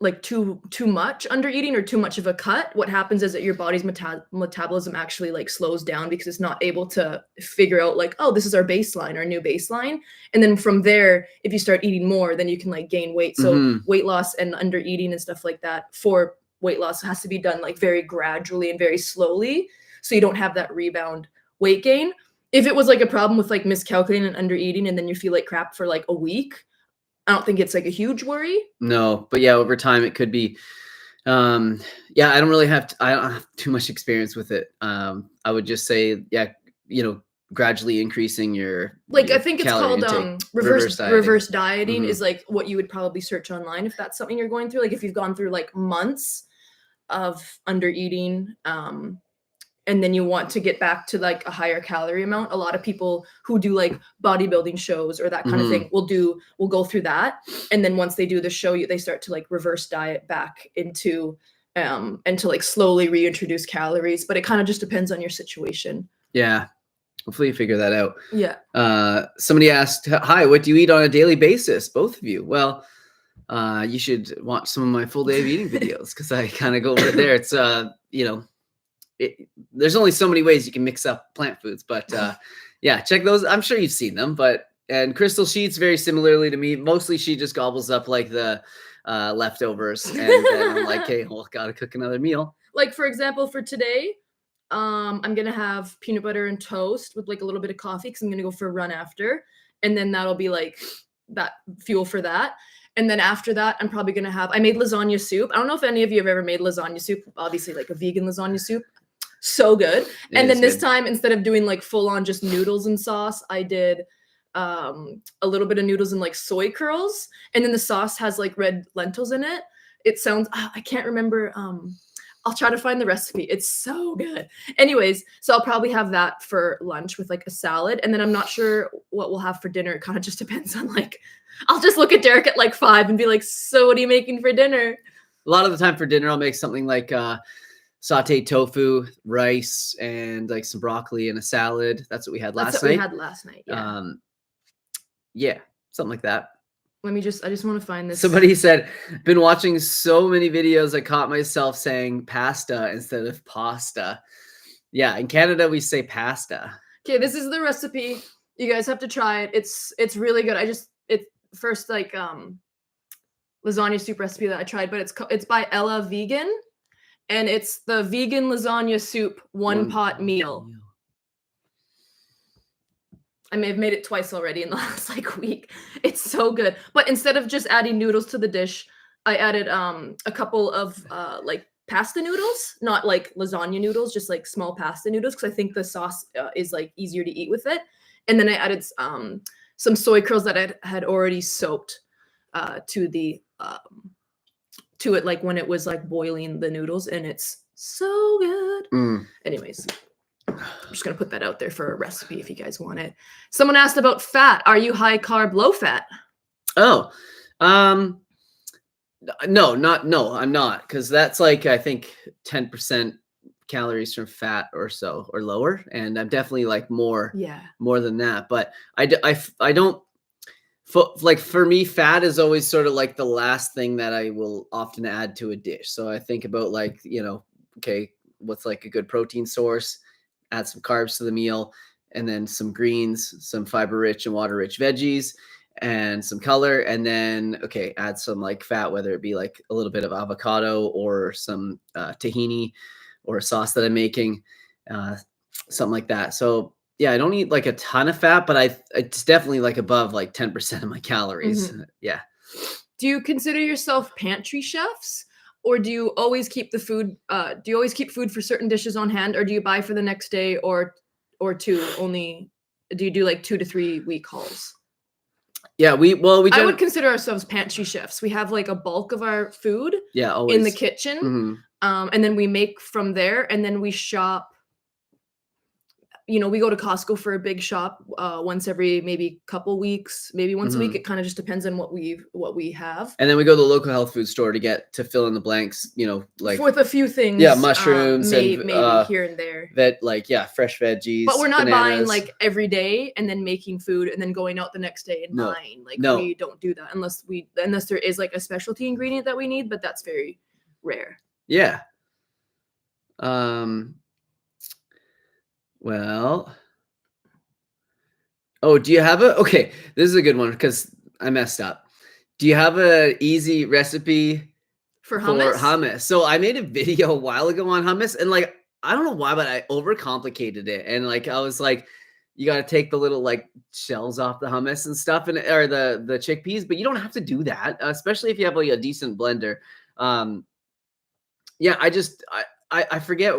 like too much under eating or too much of a cut, what happens is that your body's metabolism actually like slows down, because it's not able to figure out like, oh, this is our baseline, our new baseline. And then from there, if you start eating more, then you can like gain weight. So weight loss and under eating and stuff like that for weight loss has to be done like very gradually and very slowly, so you don't have that rebound weight gain. If it was like a problem with like miscalculating and under eating and then you feel like crap for like a week, I don't think it's like a huge worry. No, but yeah, over time it could be. I don't have too much experience with it. I would just say, gradually increasing your I think it's called reverse dieting is like what you would probably search online if that's something you're going through. Like if you've gone through like months of under eating, and then you want to get back to like a higher calorie amount. A lot of people who do like bodybuilding shows or that kind of thing will go through that. And then once they do the show, they start to like reverse diet back into, and to like slowly reintroduce calories, but it kind of just depends on your situation. Yeah. Hopefully you figure that out. Yeah. Somebody asked, hi, what do you eat on a daily basis? Both of you. Well, you should watch some of my full day of eating videos, because I kind of go over there. It's, there's only so many ways you can mix up plant foods, but check those. I'm sure you've seen them, and Crystal, she eats very similarly to me. Mostly she just gobbles up like the leftovers, and then I'm like, hey, well, gotta cook another meal. Like for example, for today, I'm gonna have peanut butter and toast with like a little bit of coffee, because I'm gonna go for a run after, and then that'll be like that fuel for that. And then after that, I'm probably gonna I made lasagna soup. I don't know if any of you have ever made lasagna soup, obviously like a vegan lasagna soup. So good. And then this time, instead of doing like full on just noodles and sauce, I did a little bit of noodles and like soy curls. And then the sauce has like red lentils in it. It sounds, I can't remember. I'll try to find the recipe. It's so good. Anyways, so I'll probably have that for lunch with like a salad. And then I'm not sure what we'll have for dinner. It kind of just depends on like, I'll just look at Derek at like 5 and be like, so what are you making for dinner? A lot of the time for dinner, I'll make something like sauteed tofu, rice, and like some broccoli and a salad. That's what we had last night. Yeah, something like that. I just want to find this. Somebody said, been watching so many videos, I caught myself saying pasta instead of pasta. Yeah, in Canada, we say pasta. Okay, this is the recipe. You guys have to try it. It's really good. First, like, lasagna soup recipe that I tried, but it's by Ella Vegan, and it's the vegan lasagna soup one pot meal. I may have made it twice already in the last like week. It's so good. But instead of just adding noodles to the dish, I added a couple of like pasta noodles, not like lasagna noodles, just like small pasta noodles, because I think the sauce is like easier to eat with it. And then I added some soy curls that I had already soaked to it, like when it was like boiling the noodles, and it's so good. Anyways, I'm just gonna put that out there for a recipe if you guys want it. Someone asked about fat. Are you high carb, low fat? Oh, no, I'm not, because that's like, I think 10% calories from fat or so, or lower, and I'm definitely like more than that. But I don't like, for me, fat is always sort of like the last thing that I will often add to a dish. So I think about like, okay, what's like a good protein source, add some carbs to the meal, and then some greens, some fiber rich and water rich veggies, and some color. And then, okay, add some like fat, whether it be like a little bit of avocado or some tahini or a sauce that I'm making, something like that. So yeah, I don't eat like a ton of fat, but it's definitely like above like 10% of my calories. Yeah. Do you consider yourself pantry chefs, or do you always keep the food? Do you always keep food for certain dishes on hand, or do you buy for the next day, or two only? Do you do like 2 to 3 week hauls? Yeah, I would consider ourselves pantry chefs. We have like a bulk of our food in the kitchen, and then we make from there, and then we shop. We go to Costco for a big shop once every maybe couple weeks, maybe once a week. It kind of just depends on what we have. And then we go to the local health food store to fill in the blanks, like with a few things. Yeah, mushrooms maybe here and there. That fresh veggies. But we're not buying like every day and then making food and then going out the next day and buying. Like we don't do that unless there is like a specialty ingredient that we need, but that's very rare. Yeah. Well, do you have okay, this is a good one because I messed up. Do you have an easy recipe for hummus? So I made a video a while ago on hummus, and like, I don't know why, but I overcomplicated it. And like, I was like, you got to take the little like shells off the hummus and stuff, or the chickpeas, but you don't have to do that, especially if you have like a decent blender. Yeah, I forget.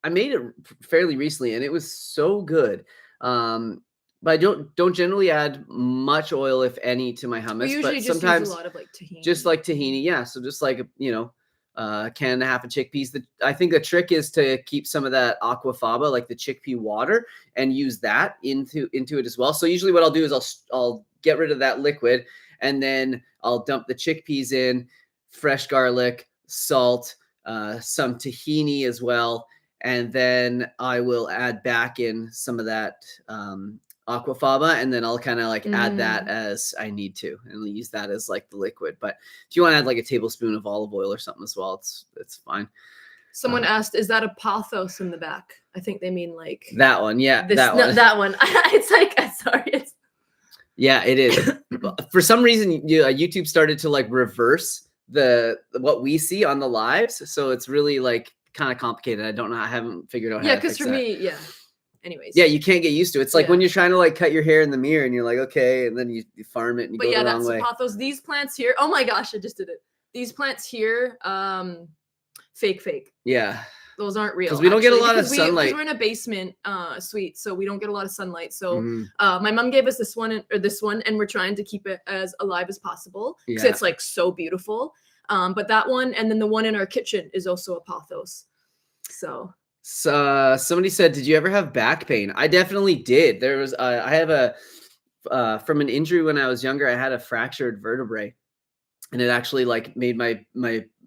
I made it fairly recently, and it was so good. But I don't generally add much oil, if any, to my hummus. We usually but just sometimes use a lot of like tahini. Just like tahini, yeah. So just like a can and a half of chickpeas. I think the trick is to keep some of that aquafaba, like the chickpea water, and use that into it as well. So usually what I'll do is I'll get rid of that liquid, and then I'll dump the chickpeas in, fresh garlic, salt, some tahini as well. And then I will add back in some of that aquafaba, and then I'll kind of like add that as I need to, and use that as like the liquid. But if you want to add like a tablespoon of olive oil or something as well, it's fine. Someone asked, is that a pothos in the back? I think they mean like that one. Yeah, that one. That one. It's like, sorry. Yeah, it is. For some reason, YouTube started to like reverse what we see on the lives, so it's really like kind of complicated. I don't know. I haven't figured out how to fix that. Yeah, because for me, anyways. Yeah, you can't get used to it. It's like when you're trying to like cut your hair in the mirror, and you're like, okay, and then you farm it and you go the wrong way. But pothos. These plants here, oh my gosh, I just did it. These plants here, fake. Yeah. Those aren't real. Because we don't get a lot of sunlight. We're in a basement suite, so we don't get a lot of sunlight. So my mom gave us this one, and we're trying to keep it as alive as possible because it's like so beautiful. But that one, and then the one in our kitchen is also a pothos. So somebody said, did you ever have back pain? I definitely did. There was I have from an injury when I was younger, I had a fractured vertebrae, and it actually like made my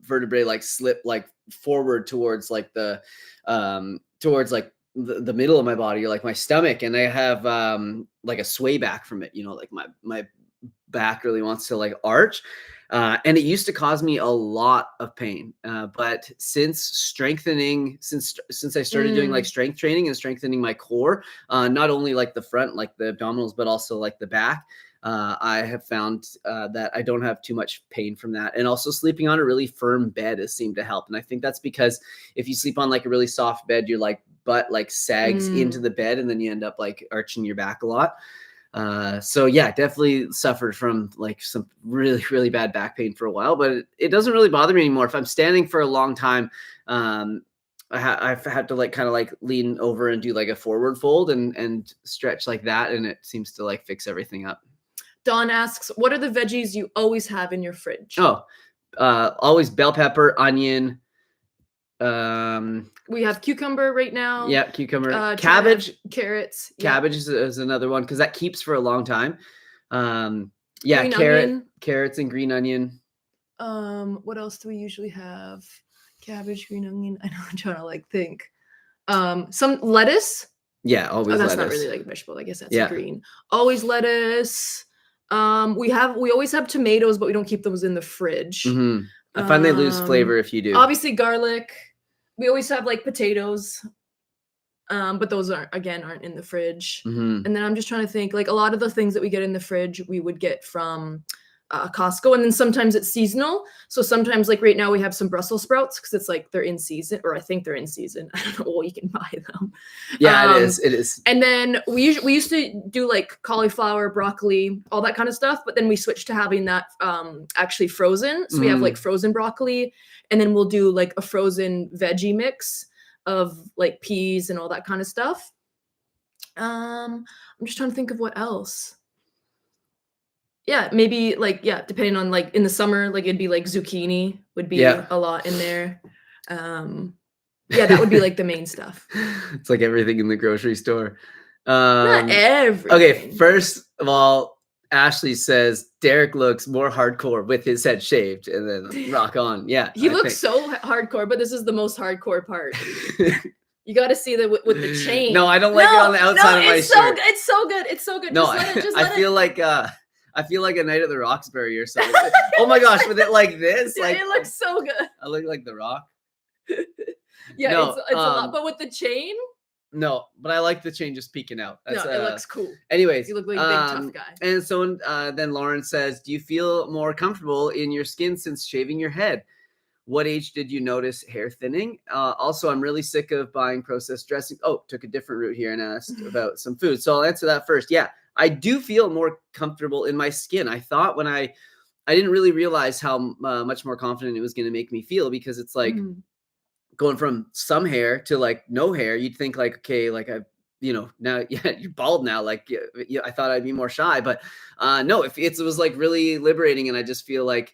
vertebrae like slip like forward towards like the middle of my body, or like my stomach, and I have like a sway back from it, like my back really wants to like arch. And it used to cause me a lot of pain. But since I started doing like strength training and strengthening my core, not only like the front, like the abdominals, but also like the back, I have found that I don't have too much pain from that. And also sleeping on a really firm bed has seemed to help. And I think that's because if you sleep on like a really soft bed, your like butt like sags into the bed, and then you end up like arching your back a lot. So yeah, definitely suffered from like some really, really bad back pain for a while, but it doesn't really bother me anymore. If I'm standing for a long time, I've had to like kind of like lean over and do like a forward fold and stretch like that, and it seems to like fix everything up. Don asks, what are the veggies you always have in your fridge? Oh, always bell pepper, onion. We have cucumber right now. Yeah, cucumber, cabbage, carrots. Cabbage is another one because that keeps for a long time. Yeah, carrots and green onion. What else do we usually have? Cabbage, green onion. I know, I'm trying to like think. Some lettuce. Yeah, always. That's lettuce. Not really like a vegetable. I guess that's green. Always lettuce. We always have tomatoes, but we don't keep those in the fridge. I find they lose flavor if you do. Obviously garlic. We always have like potatoes. But those aren't in the fridge. And then I'm just trying to think, like a lot of the things that we get in the fridge, we would get from Costco, and then sometimes it's seasonal. So sometimes, like right now, we have some Brussels sprouts because it's like they're in season, or I think they're in season. I don't know. Well, you can buy them. Yeah, it is. It is. And then we used to do like cauliflower, broccoli, all that kind of stuff. But then we switched to having that actually frozen. So we have like frozen broccoli, and then we'll do like a frozen veggie mix of like peas and all that kind of stuff. I'm just trying to think of what else. Yeah, maybe like, depending on like in the summer, like it'd be like zucchini would be a lot in there. That would be like the main stuff. It's like everything in the grocery store. Not everything. Okay, first of all, Ashley says Derek looks more hardcore with his head shaved, and then rock on. Yeah, he looks so hardcore, but this is the most hardcore part. You got to see that with the chain. No, I don't like it on the outside of my shirt. It's so good. It's so good. No, I feel like a night at the Roxbury or something. Oh my gosh, with it like this, like it looks so good. I look like The Rock. Yeah, no, it's a lot, but with the chain. No, but I like the chain just peeking out. It looks cool. Anyways, you look like a big tough guy. And so then Lauren says, "Do you feel more comfortable in your skin since shaving your head? What age did you notice hair thinning? Also, I'm really sick of buying processed dressing." Oh, took a different route here and asked about some food. So I'll answer that first. Yeah, I do feel more comfortable in my skin. I thought when I didn't really realize how much more confident it was going to make me feel, because it's like going from some hair to like no hair. You'd think like, okay, like now, you're bald now. Like, I thought I'd be more shy, but no, it was like really liberating. And I just feel like,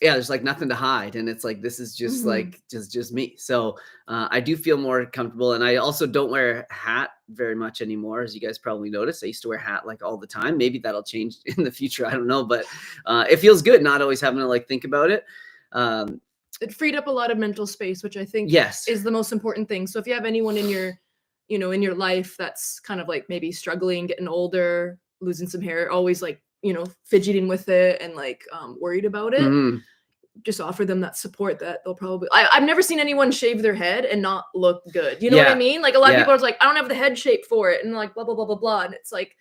there's like nothing to hide. And it's like, this is just like, just me. So I do feel more comfortable. And I also don't wear a hat very much anymore. As you guys probably noticed, I used to wear a hat like all the time. Maybe that'll change in the future. I don't know, but it feels good not always having to like think about it. It freed up a lot of mental space, which I think is the most important thing. So if you have anyone in your, in your life that's kind of like maybe struggling, getting older, losing some hair, always like, fidgeting with it and like worried about it, just offer them that support that they'll probably, I've never seen anyone shave their head and not look good. You know what I mean? Like a lot of people are like, I don't have the head shape for it. And like, blah, blah, blah, blah, blah. And it's like,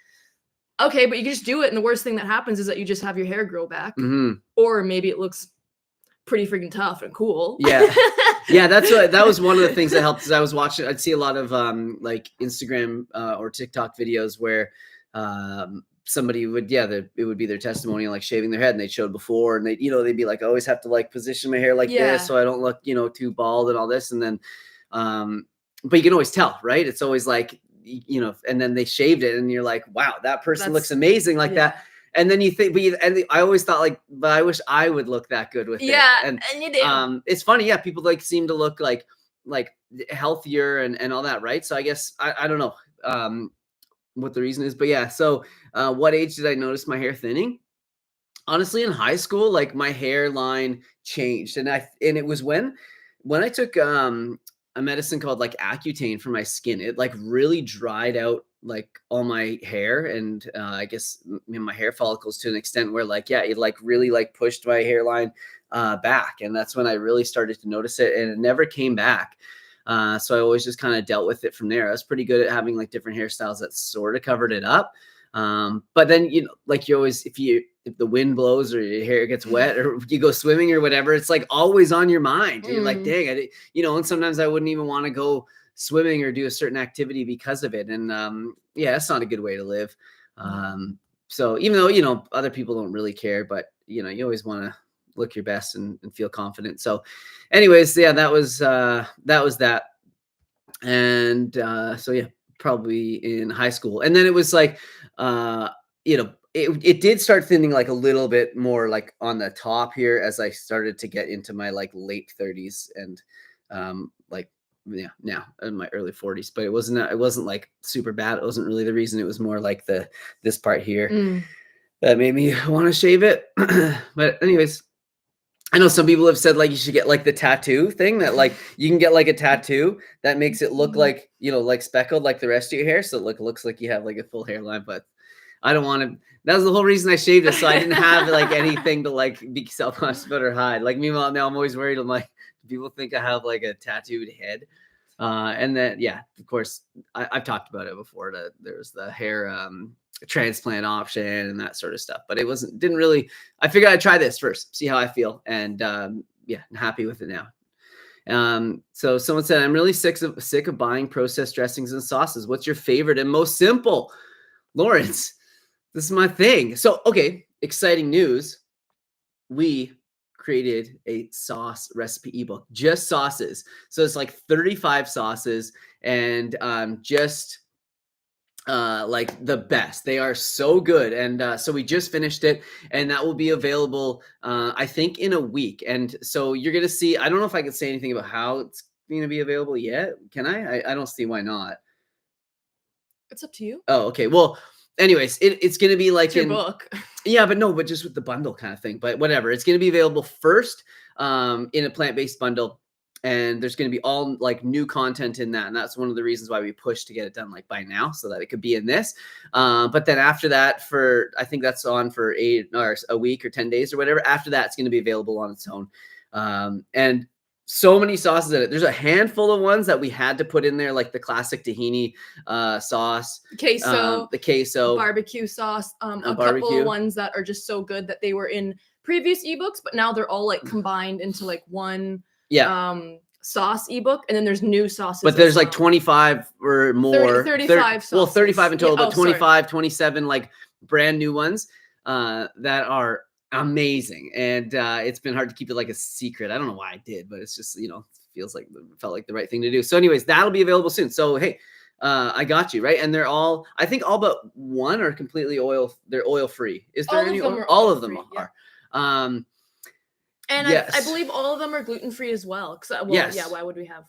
okay, but you can just do it. And the worst thing that happens is that you just have your hair grow back, or maybe it looks pretty freaking tough and cool. Yeah, that was one of the things that helped. Is I was watching, I'd see a lot of like Instagram or TikTok videos where somebody would, it would be their testimonial, like shaving their head, and they showed before, and they'd be like, I always have to like position my hair like this so I don't look, too bald and all this. And then, but you can always tell, right? It's always like, and then they shaved it and you're like, wow, that person looks amazing like that. And then you think, I always thought like, but I wish I would look that good with it. Yeah, and you do. It's funny. Yeah, people like seem to look like healthier and all that, right? So I guess I don't know what the reason is, but yeah. So what age did I notice my hair thinning? Honestly, in high school, like my hairline changed, and it was when I took a medicine called like Accutane for my skin. It like really dried out like all my hair, and I guess my hair follicles to an extent where like, it like really like pushed my hairline back. And that's when I really started to notice it, and it never came back. So I always just kind of dealt with it from there. I was pretty good at having like different hairstyles that sort of covered it up. But then, you know, like you always, if the wind blows or your hair gets wet or you go swimming or whatever, it's like always on your mind. You're like, dang, you know, and sometimes I wouldn't even want to go swimming or do a certain activity because of it. And yeah, that's not a good way to live. So even though, you know, other people don't really care, but you know, you always want to look your best and feel confident. So anyways, yeah, that was that. And so yeah, probably in high school. And then it was like, you know, it did start thinning like a little bit more like on the top here as I started to get into my like late 30s and like yeah, now in my early 40s, but it wasn't like super bad. It wasn't really the reason. It was more like this part here that made me want to shave it. But anyways, I know some people have said like you should get like the tattoo thing that like you can get like a tattoo that makes it look like, you know, like speckled like the rest of your hair. So it looks like you have like a full hairline, but I don't want to. That was the whole reason I shaved it. So I didn't have like anything to like be self-conscious about or hide. Like meanwhile, now I'm always worried. I'm like, people think I have like a tattooed head. And then, yeah, of course, I've talked about it before that there's the hair transplant option and that sort of stuff, but didn't really, I figured I'd try this first, see how I feel. And yeah, I'm happy with it now. So someone said, I'm really sick of buying processed dressings and sauces. What's your favorite and most simple? Lawrence, this is my thing. So, okay, exciting news. We created a sauce recipe ebook, just sauces. So it's like 35 sauces and just like the best. They are so good. And so we just finished it and that will be available, I think in a week. And so you're going to see, I don't know if I can say anything about how it's going to be available yet. Can I? I don't see why not. It's up to you. Oh, okay. Well, anyways, it's going to be like it's your book. Yeah, but no, but just with the bundle kind of thing. But whatever, it's going to be available first in a plant-based bundle, and there's going to be all like new content in that, and that's one of the reasons why we pushed to get it done like by now, so that it could be in this. But then after that, I think that's on for a week or 10 days or whatever. After that, it's going to be available on its own, and so many sauces in it. There's a handful of ones that we had to put in there, like the classic tahini sauce, queso, the queso, barbecue sauce, a barbecue. couple of ones that are just so good that they were in previous ebooks, but now they're all like combined into like one sauce ebook. And then there's new sauces. But there's like 25 or more. 35 sauces. Well, 35 in total, but 25, sorry. 27 like brand new ones that are amazing. And it's been hard to keep it like a secret. I don't know why I did, but it's just, you know, felt like the right thing to do. So anyways, that'll be available soon. So, hey, I got you, right? And they're all, I think all but one are completely they're oil free. Is there any oil? All of them are. And yes. I believe all of them are gluten free as well. Yes. Yeah, why would we have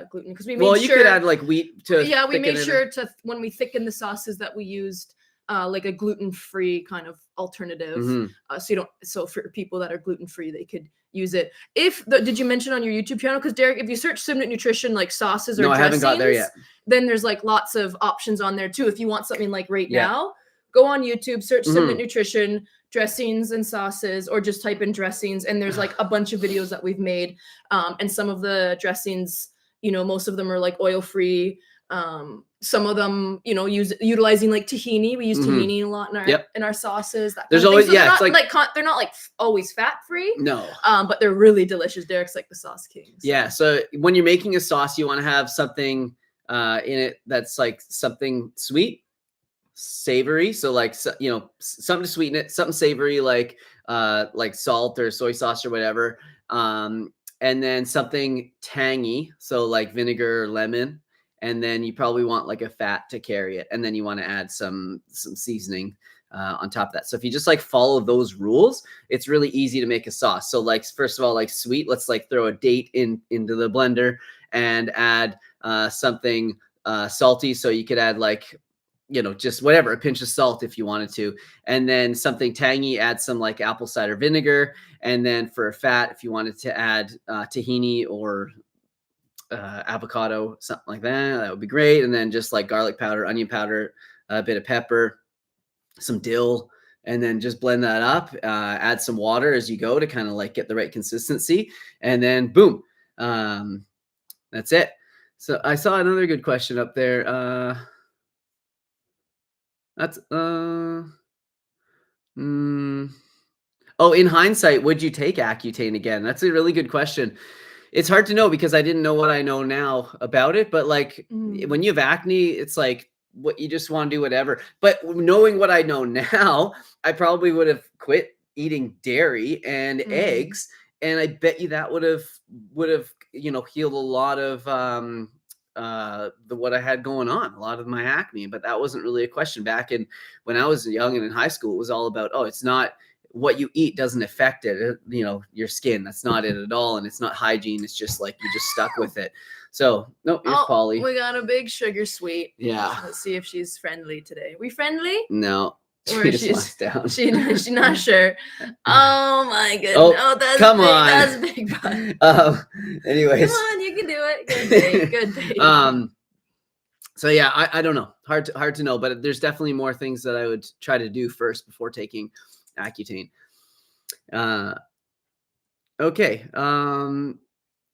gluten? Because we made you could add like wheat to. Yeah, we made sure to when we thicken the sauces that we used like a gluten-free kind of alternative. So for people that are gluten-free, they could use it. Did you mention on your YouTube channel? Because Derek, if you search Simnett Nutrition, like sauces or dressings, I haven't got there yet. Then there's like lots of options on there too. If you want something like now, go on YouTube, search Simnett Nutrition, dressings and sauces, or just type in dressings. And there's like a bunch of videos that we've made. And some of the dressings, you know, most of them are like oil-free. Some of them, you know, utilizing like tahini. We use tahini a lot in our sauces. There's always, so they're not like always fat free. No. But they're really delicious. Derek's like the sauce king. So. Yeah. So when you're making a sauce, you want to have something in it that's like something sweet, savory. So like, you know, something to sweeten it, something savory, like salt or soy sauce or whatever. And then something tangy. So like vinegar or lemon. And then you probably want like a fat to carry it. And then you want to add some seasoning on top of that. So if you just like follow those rules, it's really easy to make a sauce. So like, first of all, like sweet, let's like throw a date into the blender and add something salty. So you could add like, you know, just whatever, a pinch of salt if you wanted to. And then something tangy, add some like apple cider vinegar. And then for a fat, if you wanted to add tahini or avocado, something like that would be great. And then just like garlic powder, onion powder, a bit of pepper, some dill, and then just blend that up. Add some water as you go to kind of like get the right consistency, and then boom, that's it. So I saw another good question up there. That's Oh, in hindsight, would you take Accutane again? That's a really good question. It's hard to know because I didn't know what I know now about it, but like when you have acne, it's like what you just want to do whatever. But knowing what I know now, I probably would have quit eating dairy and eggs, and I bet you that would have healed a lot of what I had going on, a lot of my acne. But that wasn't really a question back in when I was young and in high school. It was all about, oh, it's not what you eat doesn't affect it, your skin. That's not it at all. And it's not hygiene. It's just like you're just stuck with it. So, no, here's Polly. We got a big sugar sweet. Yeah. Let's see if she's friendly today. We friendly? No. Or she's down. She's not sure. Oh my goodness. Oh, that's come big, on. That's big. Anyways. Come on, you can do it. Good day. Good day. So yeah, I don't know. Hard to know, but there's definitely more things that I would try to do first before taking Accutane. Okay.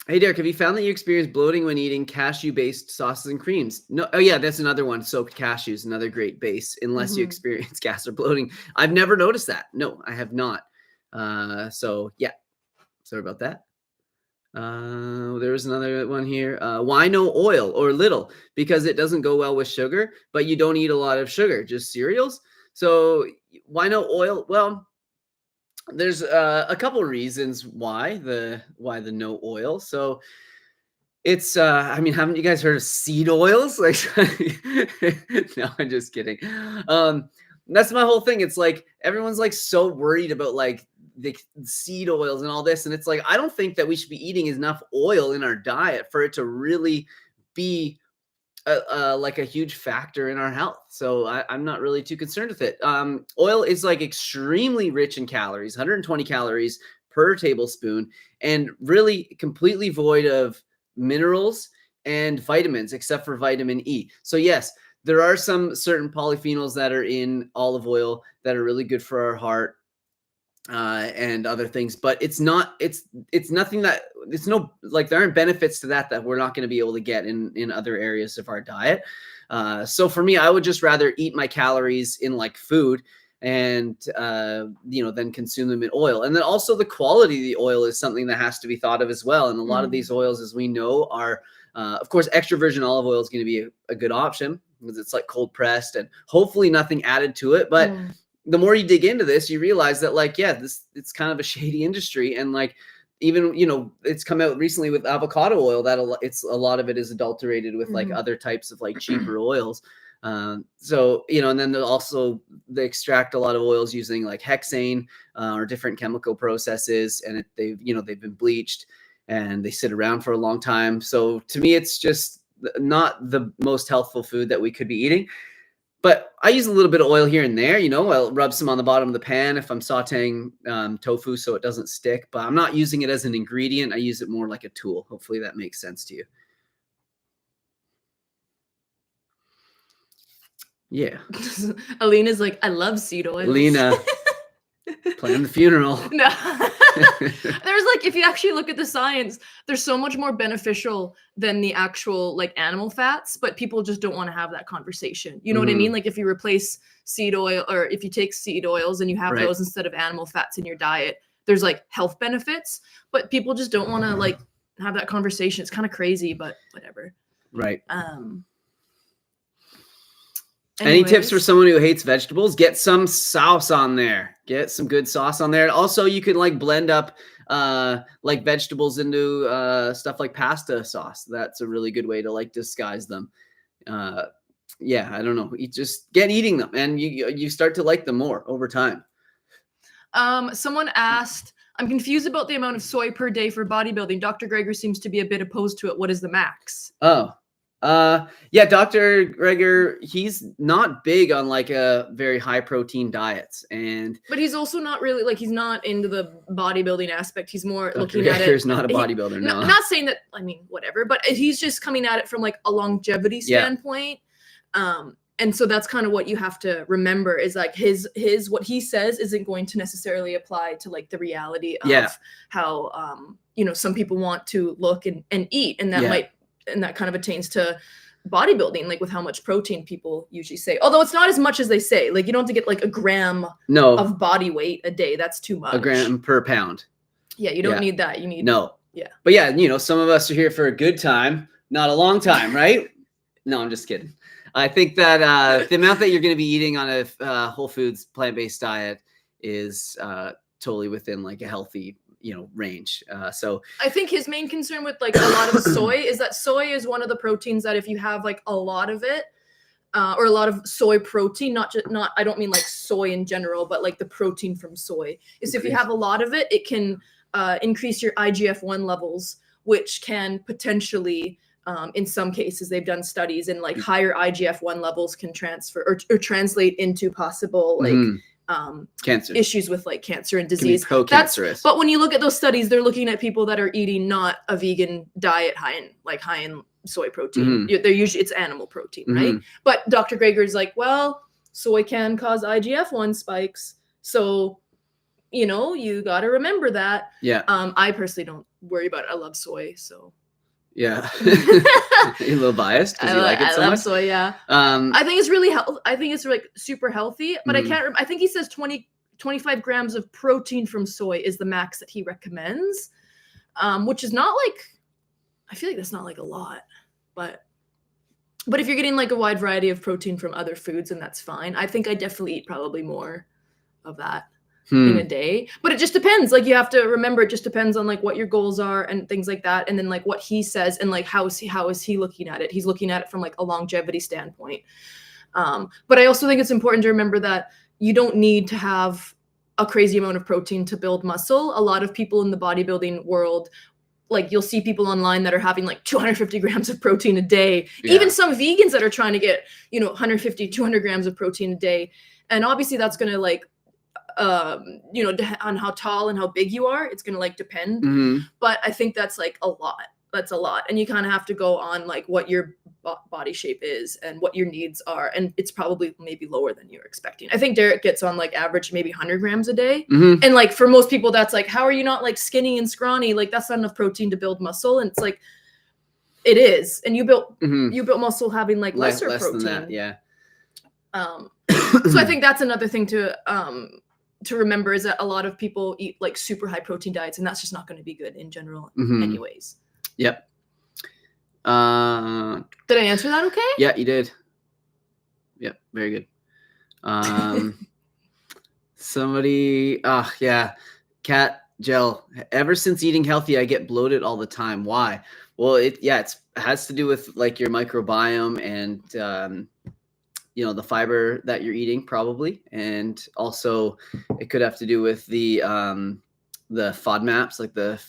Hey Derek, have you found that you experience bloating when eating cashew-based sauces and creams? No. Oh yeah, that's another one. Soaked cashews, another great base. Unless you experience gas or bloating, I've never noticed that. No, I have not. So yeah, sorry about that. There was another one here. Why no oil or little? Because it doesn't go well with sugar, but you don't eat a lot of sugar, just cereals. So why no oil? Well, there's a couple reasons why the no oil. So it's I mean, haven't you guys heard of seed oils? Like, no, I'm just kidding. That's my whole thing. It's like everyone's like so worried about like the seed oils and all this, and it's like I don't think that we should be eating enough oil in our diet for it to really be like a huge factor in our health. So I'm not really too concerned with it. Oil is like extremely rich in calories, 120 calories per tablespoon, and really completely void of minerals and vitamins, except for vitamin E. So yes, there are some certain polyphenols that are in olive oil that are really good for our heart and other things, but it's nothing that it's no, like there aren't benefits to that we're not going to be able to get in other areas of our diet. So for me, I would just rather eat my calories in like food and then consume them in oil. And then also the quality of the oil is something that has to be thought of as well. And a lot of these oils, as we know, are of course extra virgin olive oil is going to be a good option because it's like cold pressed and hopefully nothing added to it. But the more you dig into this, you realize that like, yeah, it's kind of a shady industry. And like, even, it's come out recently with avocado oil that a lot of it is adulterated with like other types of like cheaper oils. So, and then they extract a lot of oils using like hexane or different chemical processes. And they've been bleached and they sit around for a long time. So to me, it's just not the most healthful food that we could be eating. But I use a little bit of oil here and there, I'll rub some on the bottom of the pan if I'm sauteing tofu so it doesn't stick. But I'm not using it as an ingredient. I use it more like a tool. Hopefully that makes sense to you. Yeah. Alina's like, I love seed oils. Alina, plan the funeral. No. There's like, if you actually look at the science, there's so much more beneficial than the actual like animal fats, but people just don't want to have that conversation. You know what I mean? Like if you replace seed oil or if you take seed oils and you have those instead of animal fats in your diet, there's like health benefits, but people just don't want to like have that conversation. It's kind of crazy, but whatever. Right. Any tips for someone who hates vegetables? Get some sauce on there. Get some good sauce on there. Also, you can like blend up like vegetables into stuff like pasta sauce. That's a really good way to like disguise them. Yeah, I don't know. You just get eating them and you start to like them more over time. Someone asked, I'm confused about the amount of soy per day for bodybuilding. Dr. Greger seems to be a bit opposed to it. What is the max? Oh. Yeah, Dr. Greger, he's not big on like a very high protein diets, but he's also not really like, he's not into the bodybuilding aspect. He's more Dr. looking Greger's at it. Not a bodybuilder. No, not saying that, I mean, whatever, but he's just coming at it from like a longevity standpoint. And so that's kind of what you have to remember is like his what he says isn't going to necessarily apply to like the reality of how, some people want to look and eat, and that might, and that kind of attains to bodybuilding, like with how much protein people usually say, although it's not as much as they say. Like you don't have to get like a gram of body weight a day. That's too much. A gram per pound. Yeah, you don't need that. You need Yeah. But yeah, you know, some of us are here for a good time, not a long time, right? No, I'm just kidding. I think that the amount that you're going to be eating on a whole foods plant-based diet is totally within like a healthy, you know, range. So I think his main concern with like a lot of soy is that soy is one of the proteins that if you have like a lot of it, or a lot of soy protein, I don't mean like soy in general, but like the protein from soy is if you have a lot of it, it can increase your IGF-1 levels, which can potentially, in some cases, they've done studies and like higher IGF-1 levels can transfer or translate into possible like cancer issues with like cancer and disease. Pro-cancerous. But when you look at those studies, they're looking at people that are eating not a vegan diet high in soy protein. They're usually it's animal protein, right? But Dr. Greger's like, well, soy can cause IGF-1 spikes, so you know you got to remember that. Yeah. I personally don't worry about it. I love soy, so. Yeah. You're a little biased because you like it so much. I love soy, yeah. I think it's really I think it's like super healthy, but I think he says 25 grams of protein from soy is the max that he recommends, which is not like, I feel like that's not like a lot, but if you're getting like a wide variety of protein from other foods, then that's fine. I think I definitely eat probably more of that in a day, but it just depends. Like you have to remember, it just depends on like what your goals are and things like that, and then like what he says and like how is he looking at it. He's looking at it from like a longevity standpoint, but I also think it's important to remember that you don't need to have a crazy amount of protein to build muscle. A lot of people in the bodybuilding world, like you'll see people online that are having like 250 grams of protein a day. Even some vegans that are trying to get 150 200 grams of protein a day, and obviously that's going to like on how tall and how big you are, it's gonna like depend. But I think that's like a lot. That's a lot, and you kind of have to go on like what your body shape is and what your needs are, and it's probably maybe lower than you're expecting. I think Derek gets on like average maybe 100 grams a day, and like for most people that's like, how are you not like skinny and scrawny? Like that's not enough protein to build muscle, and it's like it is, and you built muscle having like less protein than that, yeah. So I think that's another thing to remember is that a lot of people eat like super high protein diets, and that's just not going to be good in general anyways. Yep. Did I answer that okay? Yeah, you did. Yep, very good. Somebody, cat gel. Ever since eating healthy, I get bloated all the time. Why? Well, it has to do with like your microbiome and the fiber that you're eating probably, and also it could have to do with the FODMAPs, like the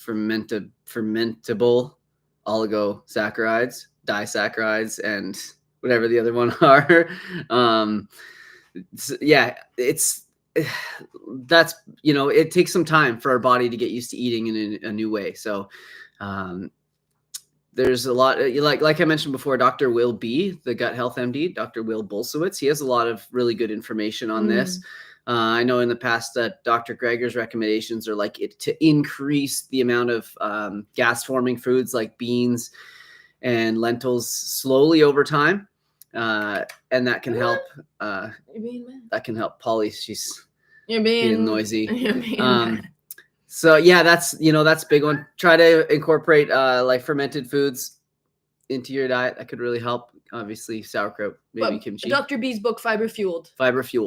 fermentable oligosaccharides, disaccharides, and whatever the other one are. That's it takes some time for our body to get used to eating in a new way. So there's a lot, like I mentioned before, Dr. Will B, the Gut Health MD, Dr. Will Bulsiewicz, he has a lot of really good information on this. I know in the past that Dr. Greger's recommendations are like to increase the amount of gas-forming foods like beans and lentils slowly over time, and that can help. That can help Polly. She's being noisy. So yeah, that's a big one. Try to incorporate like fermented foods into your diet. That could really help. Obviously, sauerkraut, maybe kimchi. Dr. B's book, Fiber Fueled,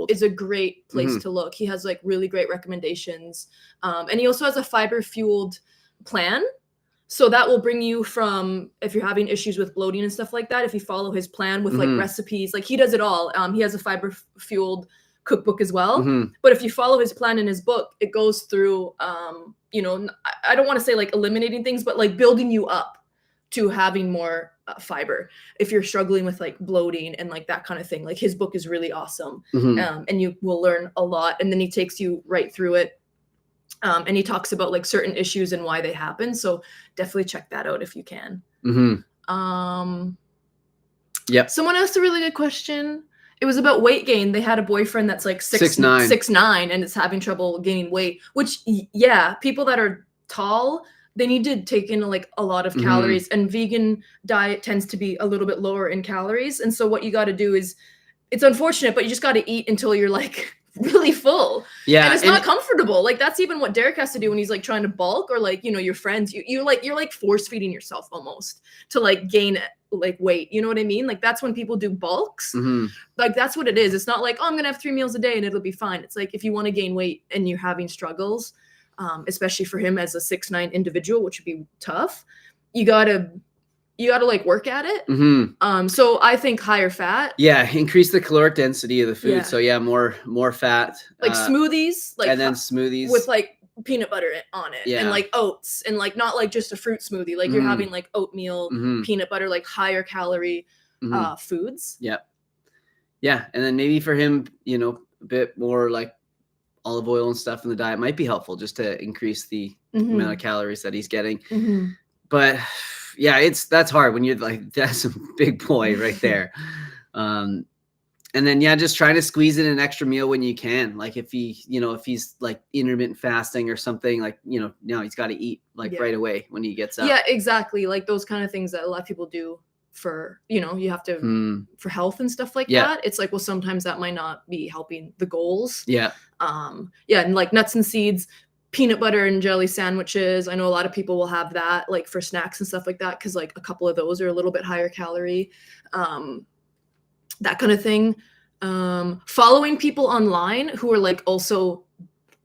is a great place to look. He has like really great recommendations, and he also has a fiber fueled plan. So that will bring you from, if you're having issues with bloating and stuff like that, if you follow his plan with like recipes, like he does it all. He has a fiber fueled cookbook as well. But if you follow his plan in his book, it goes through, I don't want to say like eliminating things, but like building you up to having more fiber if you're struggling with like bloating and like that kind of thing. Like his book is really awesome, and you will learn a lot. And then he takes you right through it. And he talks about like certain issues and why they happen. So definitely check that out if you can. Yep. Someone asked a really good question. It was about weight gain. They had a boyfriend that's like 6'9" and is having trouble gaining weight, which people that are tall they need to take in like a lot of calories, and vegan diet tends to be a little bit lower in calories. And so what you got to do is, it's unfortunate, but you just got to eat until you're like really full. Yeah. And it's not comfortable. Like that's even what Derek has to do when he's like trying to bulk, or like, you know, your friends, you're like force feeding yourself almost to like gain like weight. You know what I mean? Like that's when people do bulks. Like that's what it is. It's not like, oh, I'm gonna have 3 meals a day and it'll be fine. It's like if you want to gain weight and you're having struggles, especially for him as a 6'9" individual, which would be tough, you gotta like work at it. So I think higher fat. Yeah, increase the caloric density of the food. Yeah. So yeah, more fat. Like smoothies, like, and then smoothies with like peanut butter on it, and like oats, and like not like just a fruit smoothie. Like you're having like oatmeal, peanut butter, like higher calorie foods. Yeah. Yeah, and then maybe for him, you know, a bit more like olive oil and stuff in the diet might be helpful, just to increase the amount of calories that he's getting. But yeah, that's hard when you're like, that's a big boy right there. And then, yeah, just trying to squeeze in an extra meal when you can. Like if he's like intermittent fasting or something, like, you know, now he's got to eat like right away when he gets up. Yeah, exactly. Like those kind of things that a lot of people do for, you know, you have to, for health and stuff like that. It's like, well, sometimes that might not be helping the goals. Yeah. Yeah. And like nuts and seeds, peanut butter and jelly sandwiches. I know a lot of people will have that like for snacks and stuff like that, because like a couple of those are a little bit higher calorie, that kind of thing. Following people online who are like also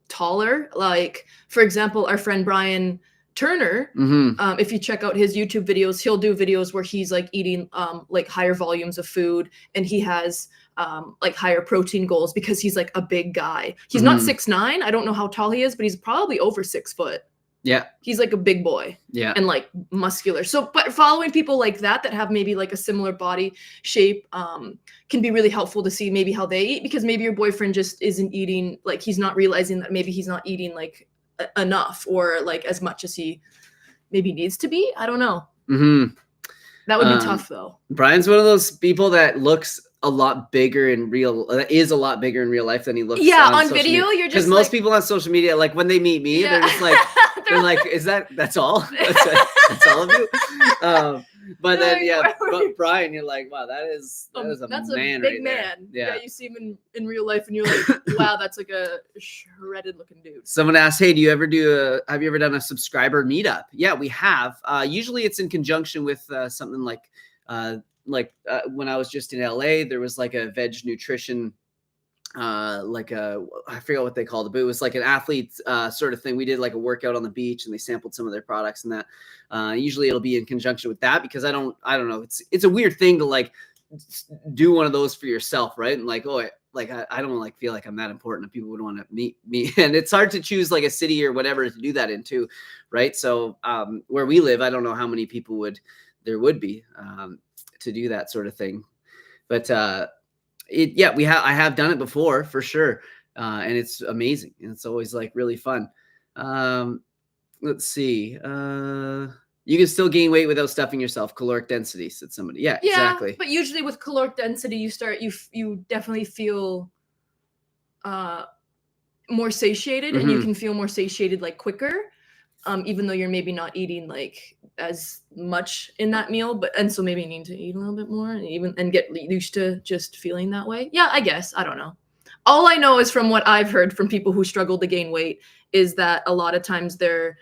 taller, like for example, our friend Brian Turner, if you check out his YouTube videos, he'll do videos where he's like eating like higher volumes of food, and he has like higher protein goals because he's like a big guy. He's not 6'9". I don't know how tall he is, but he's probably over 6 foot. Yeah. He's like a big boy. Yeah. And like muscular. So, but following people like that have maybe like a similar body shape can be really helpful to see maybe how they eat, because maybe your boyfriend just isn't eating, like he's not realizing that maybe he's not eating like enough or like as much as he maybe needs to be. I don't know. That would be tough though. Brian's one of those people that looks a lot bigger in real life than he looks. Yeah, on video, you're just because most people on social media, like when they meet me, they're just like, they're like, that's all? That's all of you? But then, but Brian, you're like, wow, that's a man, big right man. Yeah, you see him in real life, and you're like, wow, that's like a shredded looking dude. Someone asked, hey, have you ever done a subscriber meetup? Yeah, we have. Usually, it's in conjunction with something like when I was just in LA, there was like a veg nutrition, I forget what they called it, but it was like an athlete sort of thing. We did like a workout on the beach, and they sampled some of their products and that. Usually it'll be in conjunction with that, because I don't know. It's a weird thing to like do one of those for yourself, right? And like, I don't like feel like I'm that important and people would want to meet me. And it's hard to choose like a city or whatever to do that in too, right? So where we live, I don't know how many people there would be to do that sort of thing. But I have done it before for sure. And it's amazing. And it's always like really fun. Let's see. You can still gain weight without stuffing yourself. Caloric density, said somebody. Yeah, exactly. But usually with caloric density, you definitely feel more satiated, and you can feel more satiated like quicker. Even though you're maybe not eating like as much in that meal, and so maybe you need to eat a little bit more and get used to just feeling that way. Yeah, I guess. I don't know. All I know is from what I've heard from people who struggle to gain weight is that a lot of times they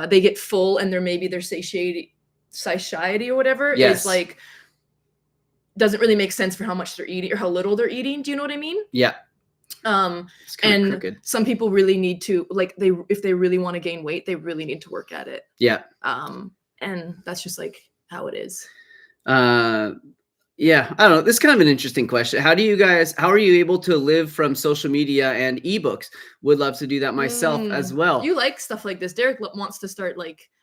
get full, and their satiety or whatever is like, doesn't really make sense for how much they're eating or how little they're eating. Do you know what I mean? Yeah. And crooked. Some people really need to, like, if they really want to gain weight, they really need to work at it. Yeah. And that's just like how it is. Yeah, I don't know. This is kind of an interesting question. How are you able to live from social media and ebooks? Would love to do that myself as well. You like stuff like this. Derek wants to start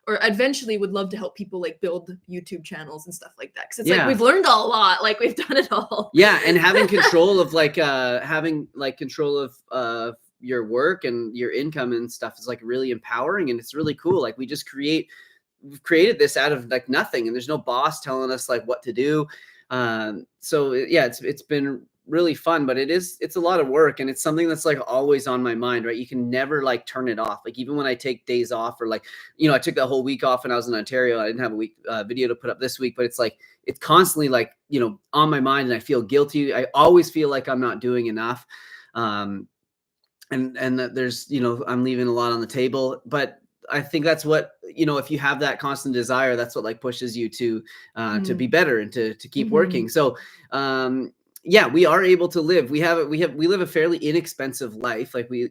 or eventually would love to help people like build YouTube channels and stuff like that. Cause it's like, we've learned a lot. Like we've done it all. Yeah. And having control of control of your work and your income and stuff is like really empowering. And it's really cool. Like we've created this out of like nothing, and there's no boss telling us like what to do. So yeah, it's been really fun, but it's a lot of work, and it's something that's like always on my mind, right? You can never like turn it off. Like even when I take days off, or like, I took that whole week off when I was in Ontario. I didn't have a week video to put up this week, but it's like, it's constantly like, on my mind, and I feel guilty. I always feel like I'm not doing enough. And that there's, I'm leaving a lot on the table, but I think that's what, if you have that constant desire, that's what like pushes you to be better and to keep working. So, yeah, we are able to live. We live a fairly inexpensive life. Like we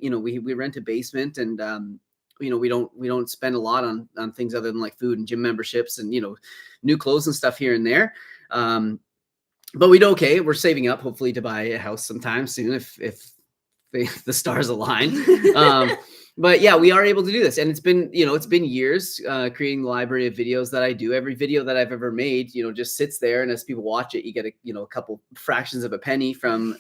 rent a basement, and, we don't spend a lot on things other than like food and gym memberships and, new clothes and stuff here and there. But we're saving up hopefully to buy a house sometime soon if the stars align. But yeah, we are able to do this, and it's been years creating the library of videos that I do. Every video that I've ever made, just sits there, and as people watch it, you get a couple fractions of a penny from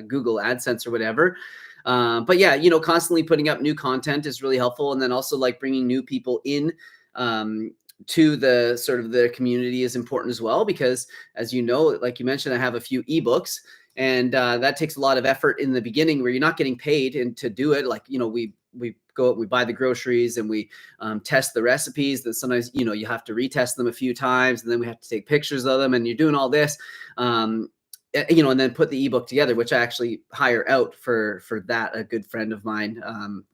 Google AdSense or whatever. But yeah, constantly putting up new content is really helpful, and then also like bringing new people in to the sort of the community is important as well, because as like you mentioned, I have a few ebooks. And that takes a lot of effort in the beginning, where you're not getting paid and to do it. Like, we buy the groceries, and we test the recipes. Then sometimes, you have to retest them a few times, and then we have to take pictures of them, and you're doing all this, and then put the ebook together, which I actually hire out for that. A good friend of mine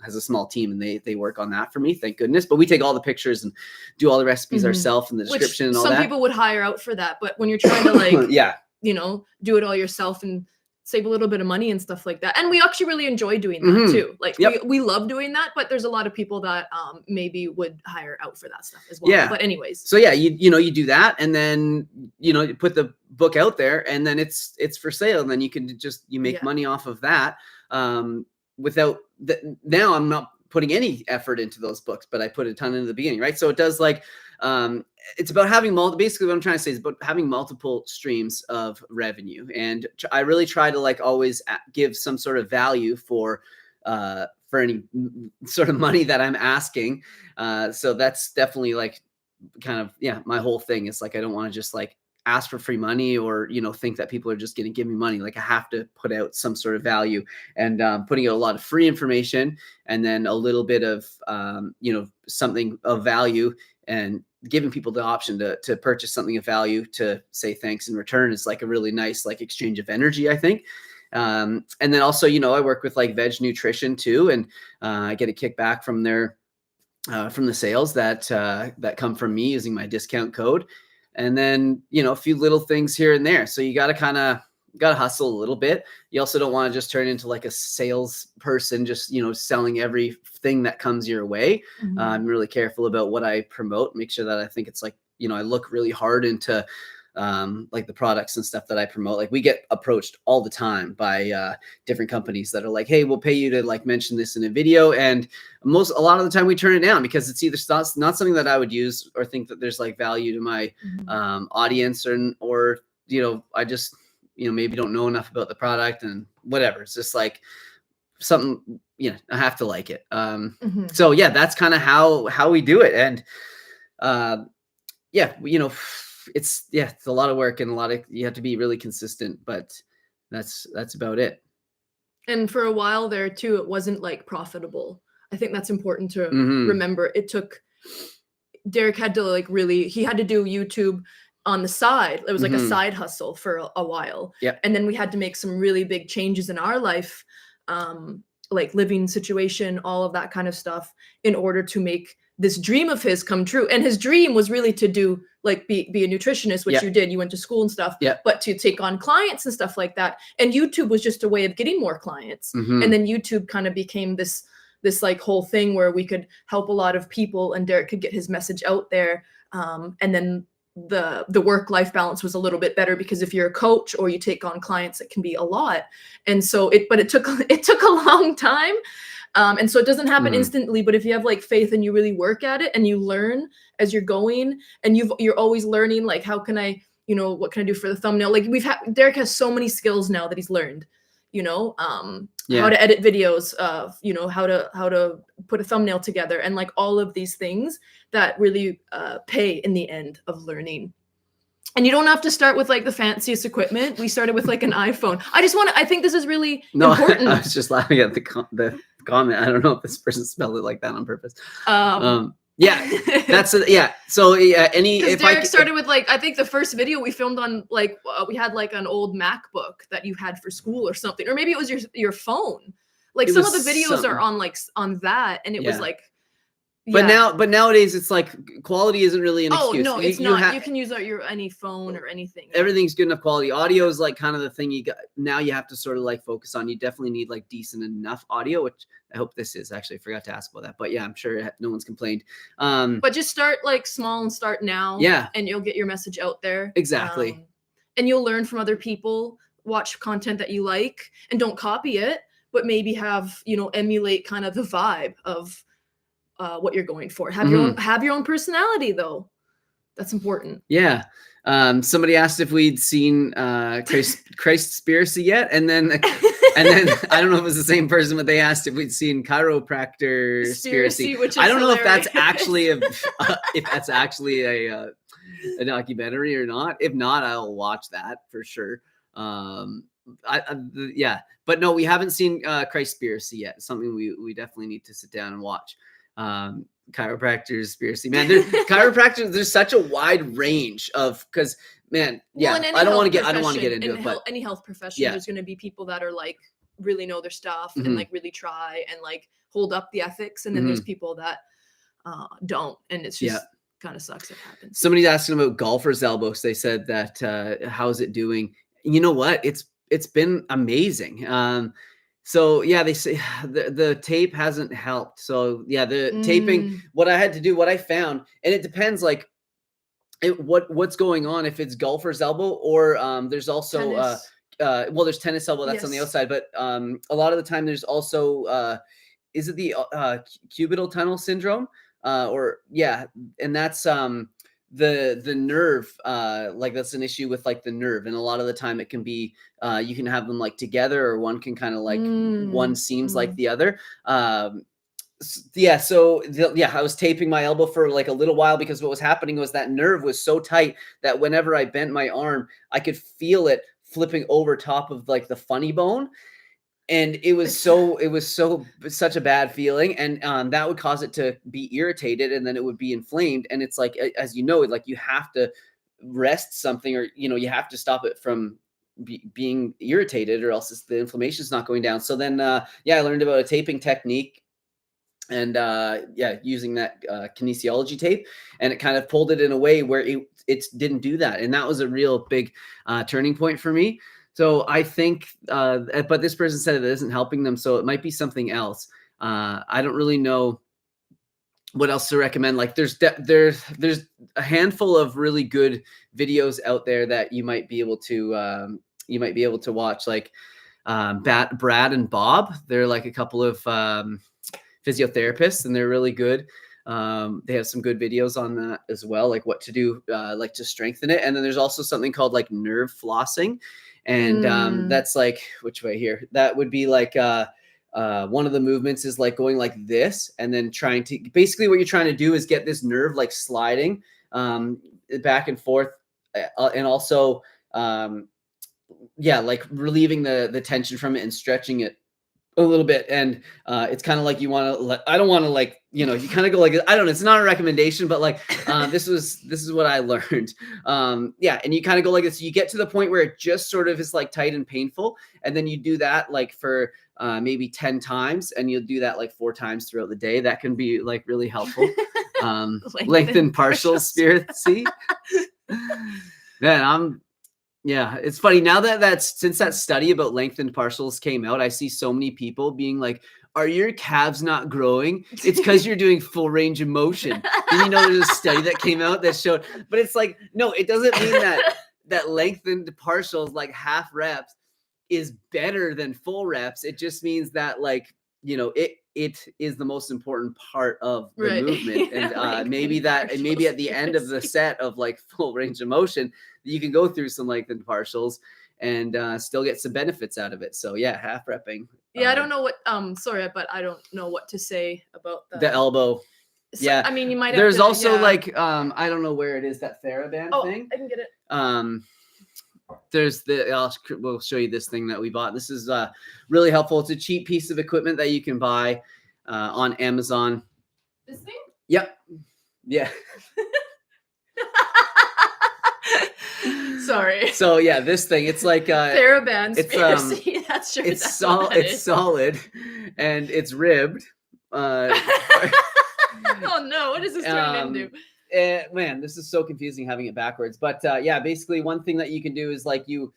has a small team, and they work on that for me, thank goodness. But we take all the pictures and do all the recipes ourselves, and the description and all that. Some people would hire out for that, but when you're trying to like, yeah. Do it all yourself and save a little bit of money and stuff like that. And we actually really enjoy doing that too. Like we love doing that, but there's a lot of people that maybe would hire out for that stuff as well. Yeah. But anyways. So yeah, you do that, and then, you put the book out there, and then it's for sale, and then you can you make money off of that. Now I'm not putting any effort into those books, but I put a ton in the beginning, right? So it does like, it's about having basically what I'm trying to say is about having multiple streams of revenue. And I really try to like always give some sort of value for any sort of money that I'm asking. So that's definitely like kind of, my whole thing is like, I don't want to just like ask for free money, or, think that people are just going to give me money. Like I have to put out some sort of value, and putting out a lot of free information, and then a little bit of, something of value, and giving people the option to purchase something of value to say thanks in return is like a really nice like exchange of energy, I think. And then also, I work with like Veg Nutrition too, and I get a kickback from from the sales that come from me using my discount code. And then, a few little things here and there. So you got to hustle a little bit. You also don't want to just turn into like a salesperson, just, selling everything that comes your way. I'm really careful about what I promote, make sure that I think it's like, I look really hard into like the products and stuff that I promote. Like we get approached all the time by different companies that are like, hey, we'll pay you to like mention this in a video. And a lot of the time we turn it down, because it's either not something that I would use, or think that there's like value to my audience, or I just, maybe don't know enough about the product and whatever. It's just like something, I have to like it. So yeah, that's kind of how we do it. And it's a lot of work, and you have to be really consistent, but that's about it. And for a while there too, it wasn't like profitable. I think that's important to remember. Derek had to like he had to do YouTube on the side. It was like a side hustle for a while. Yeah. And then we had to make some really big changes in our life, like living situation, all of that kind of stuff, in order to make this dream of his come true. And his dream was really to do like be a nutritionist, which you did. You went to school and stuff, but to take on clients and stuff like that. And YouTube was just a way of getting more clients. And then YouTube kind of became this like whole thing where we could help a lot of people, and Derek could get his message out there. And then the work-life balance was a little bit better, because if you're a coach or you take on clients, it can be a lot. And so it took a long time. And so it doesn't happen instantly, but if you have like faith and you really work at it and you learn as you're going, and you're always learning, like, how can I, what can I do for the thumbnail? Like Derek has so many skills now that he's learned, how to edit videos, how to put a thumbnail together, and like all of these things that really pay in the end of learning. And you don't have to start with like the fanciest equipment. We started with like an iPhone. I think this is really No, important. I was just laughing at the comment. I don't know if this person spelled it like that on purpose. Yeah, that's yeah. So yeah, if Derek started with like, I think the first video we filmed on like we had like an old MacBook that you had for school or something, or maybe it was your phone. Like some of the videos are on like on that, and it was like. Yeah. But nowadays it's like quality isn't really an excuse. Oh no, it's not. You can use any phone or anything. Everything's good enough quality. Audio is like kind of the thing you got now. You have to sort of like focus on. You definitely need like decent enough audio, which I hope this is. Actually, I forgot to ask about that, but yeah, I'm sure no one's complained. But just start like small and start now. Yeah, and you'll get your message out there. Exactly. And you'll learn from other people. Watch content that you like, and don't copy it, but maybe have emulate kind of the vibe of what you're going for. Have your own personality though. That's important. Yeah. Somebody asked if we'd seen Christspiracy yet, and then I don't know if it was the same person, but they asked if we'd seen Chiropractor Spiracy. I don't know if that's actually a documentary or not. If not, I'll watch that for sure. Yeah, but no, we haven't seen Christspiracy yet. It's something we definitely need to sit down and watch. Chiropractors, Spiracy, man. Chiropractors, there's such a wide range of, because man, yeah, I don't want to get into it, but any health profession, there's going to be people that are like really know their stuff and like really try and like hold up the ethics, and then there's people that don't, and it's just kind of sucks. It happens. Somebody's asking about golfer's elbows. They said that how's it doing? You know what? It's been amazing. So yeah, they say the tape hasn't helped. So yeah, the taping, what I found, and it depends like what's going on, if it's golfer's elbow or there's also there's tennis elbow, that's on the outside, but a lot of the time there's also is it the cubital tunnel syndrome? And that's the nerve, like that's an issue with like the nerve, and a lot of the time it can be you can have them like together, or one can kind of like one seems like the other. I was taping my elbow for like a little while, because what was happening was that nerve was so tight that whenever I bent my arm, I could feel it flipping over top of like the funny bone. And it was such a bad feeling. And that would cause it to be irritated, and then it would be inflamed. And it's like, as you know, like you have to rest something, or, you have to stop it from being irritated, or else the inflammation is not going down. So then, I learned about a taping technique, and using that kinesiology tape, and it kind of pulled it in a way where it didn't do that. And that was a real big turning point for me. So I think, but this person said it isn't helping them, so it might be something else. I don't really know what else to recommend. Like there's a handful of really good videos out there that you might be able to watch. Like Brad and Bob, they're like a couple of physiotherapists, and they're really good. They have some good videos on that as well, like what to do, like to strengthen it. And then there's also something called like nerve flossing. And that's like, which way here? That would be like one of the movements is like going like this, and then basically what you're trying to do is get this nerve like sliding back and forth, and also like relieving the tension from it and stretching it a little bit. And it's kind of like you want to I don't want to like, you kind of go like, I don't know, it's not a recommendation, but like this is what I learned. And you kind of go like this. You get to the point where it just sort of is like tight and painful, and then you do that like for maybe 10 times, and you'll do that like 4 times throughout the day. That can be like really helpful. Lengthen partial Spiracy. Man, it's funny now since that study about lengthened partials came out, I see so many people being like, are your calves not growing? It's because you're doing full range of motion. And there's a study that came out that showed, but it's like, no, it doesn't mean that lengthened partials, like half reps, is better than full reps. It just means that like, it is the most important part of the movement. And maybe at the end of the set of like full range of motion, you can go through some lengthened partials and still get some benefits out of it. So half repping. I don't know what sorry, but I don't know what to say about that. The elbow. Yeah. I mean, you might have There's to, also like, I don't know where it is, that TheraBand thing. I can get it. There's we'll show you this thing that we bought. This is really helpful. It's a cheap piece of equipment that you can buy on Amazon. This thing? Yep. Yeah. Sorry. So yeah, this thing, it's like TheraBand. It's That's true. It's solid and it's ribbed. Oh no, what is this turning into? Man, this is so confusing having it backwards. But yeah, basically one thing that you can do is like you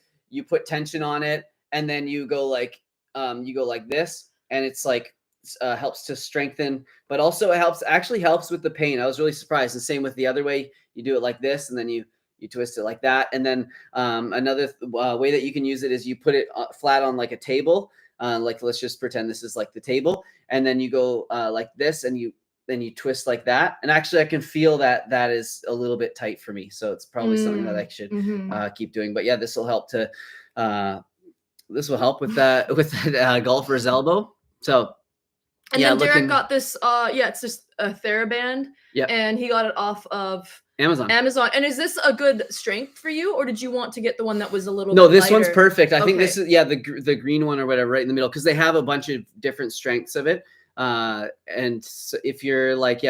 put tension on it and then you go like this, and it's like helps to strengthen, but also it actually helps with the pain. I was really surprised. The same with the other way. You do it like this, and then you twist it like that. And then another way that you can use it is you put it flat on like a table. Like let's just pretend this is like the table, and then you go like this, and then you twist like that. And actually I can feel that is a little bit tight for me. So it's probably something that I should keep doing. But yeah, this will help with that golfer's elbow. So and then Derek got this it's just a TheraBand. Yeah. And he got it off of Amazon. And is this a good strength for you, or did you want to get the one that was a little bit this lighter? One's perfect. I think this is the green one or whatever, right in the middle, because they have a bunch of different strengths of it. And so if you're like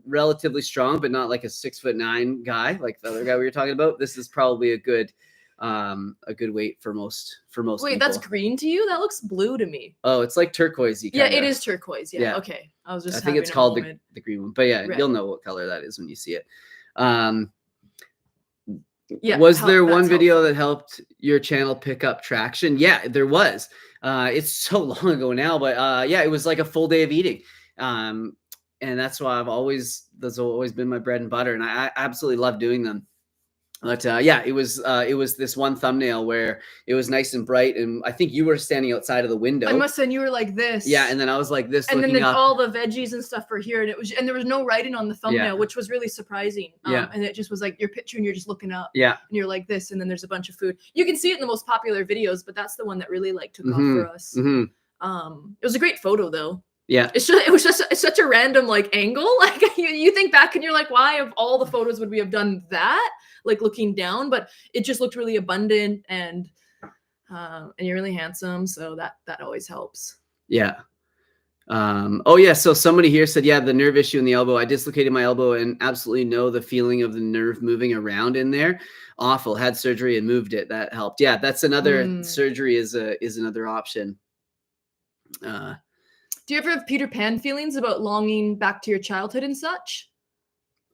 relatively strong but not like a 6'9" guy like the other guy we were talking about, this is probably a good weight for most people. Wait, that's green to you? That looks blue to me. Oh, it's like turquoisey. Yeah, it is turquoise. Yeah. Okay. I think it's called the green one, but yeah, you'll know what color that is when you see it. Was there one video that helped your channel pick up traction? Yeah, there was. It's so long ago now, but yeah, it was like a full day of eating. And that's why that's always been my bread and butter. And I absolutely love doing them. But yeah, it was this one thumbnail where it was nice and bright, and I think you were standing outside of the window. I must have, and you were like this. Yeah, and then I was like this, and then all the veggies and stuff were here, and there was no writing on the thumbnail, which was really surprising. And it just was like your picture, and you're just looking up. Yeah, and you're like this, and then there's a bunch of food. You can see it in the most popular videos, but that's the one that really like took off for us. It was a great photo though. Yeah, it's such a random like angle. Like you think back and you're like, why of all the photos would we have done that? Like looking down, but it just looked really abundant, and you're really handsome, so that always helps. Yeah. Oh yeah. So somebody here said, yeah, the nerve issue in the elbow. I dislocated my elbow and absolutely know the feeling of the nerve moving around in there. Awful. Had surgery and moved it. That helped. Yeah, that's another surgery is another option. Do you ever have Peter Pan feelings about longing back to your childhood and such?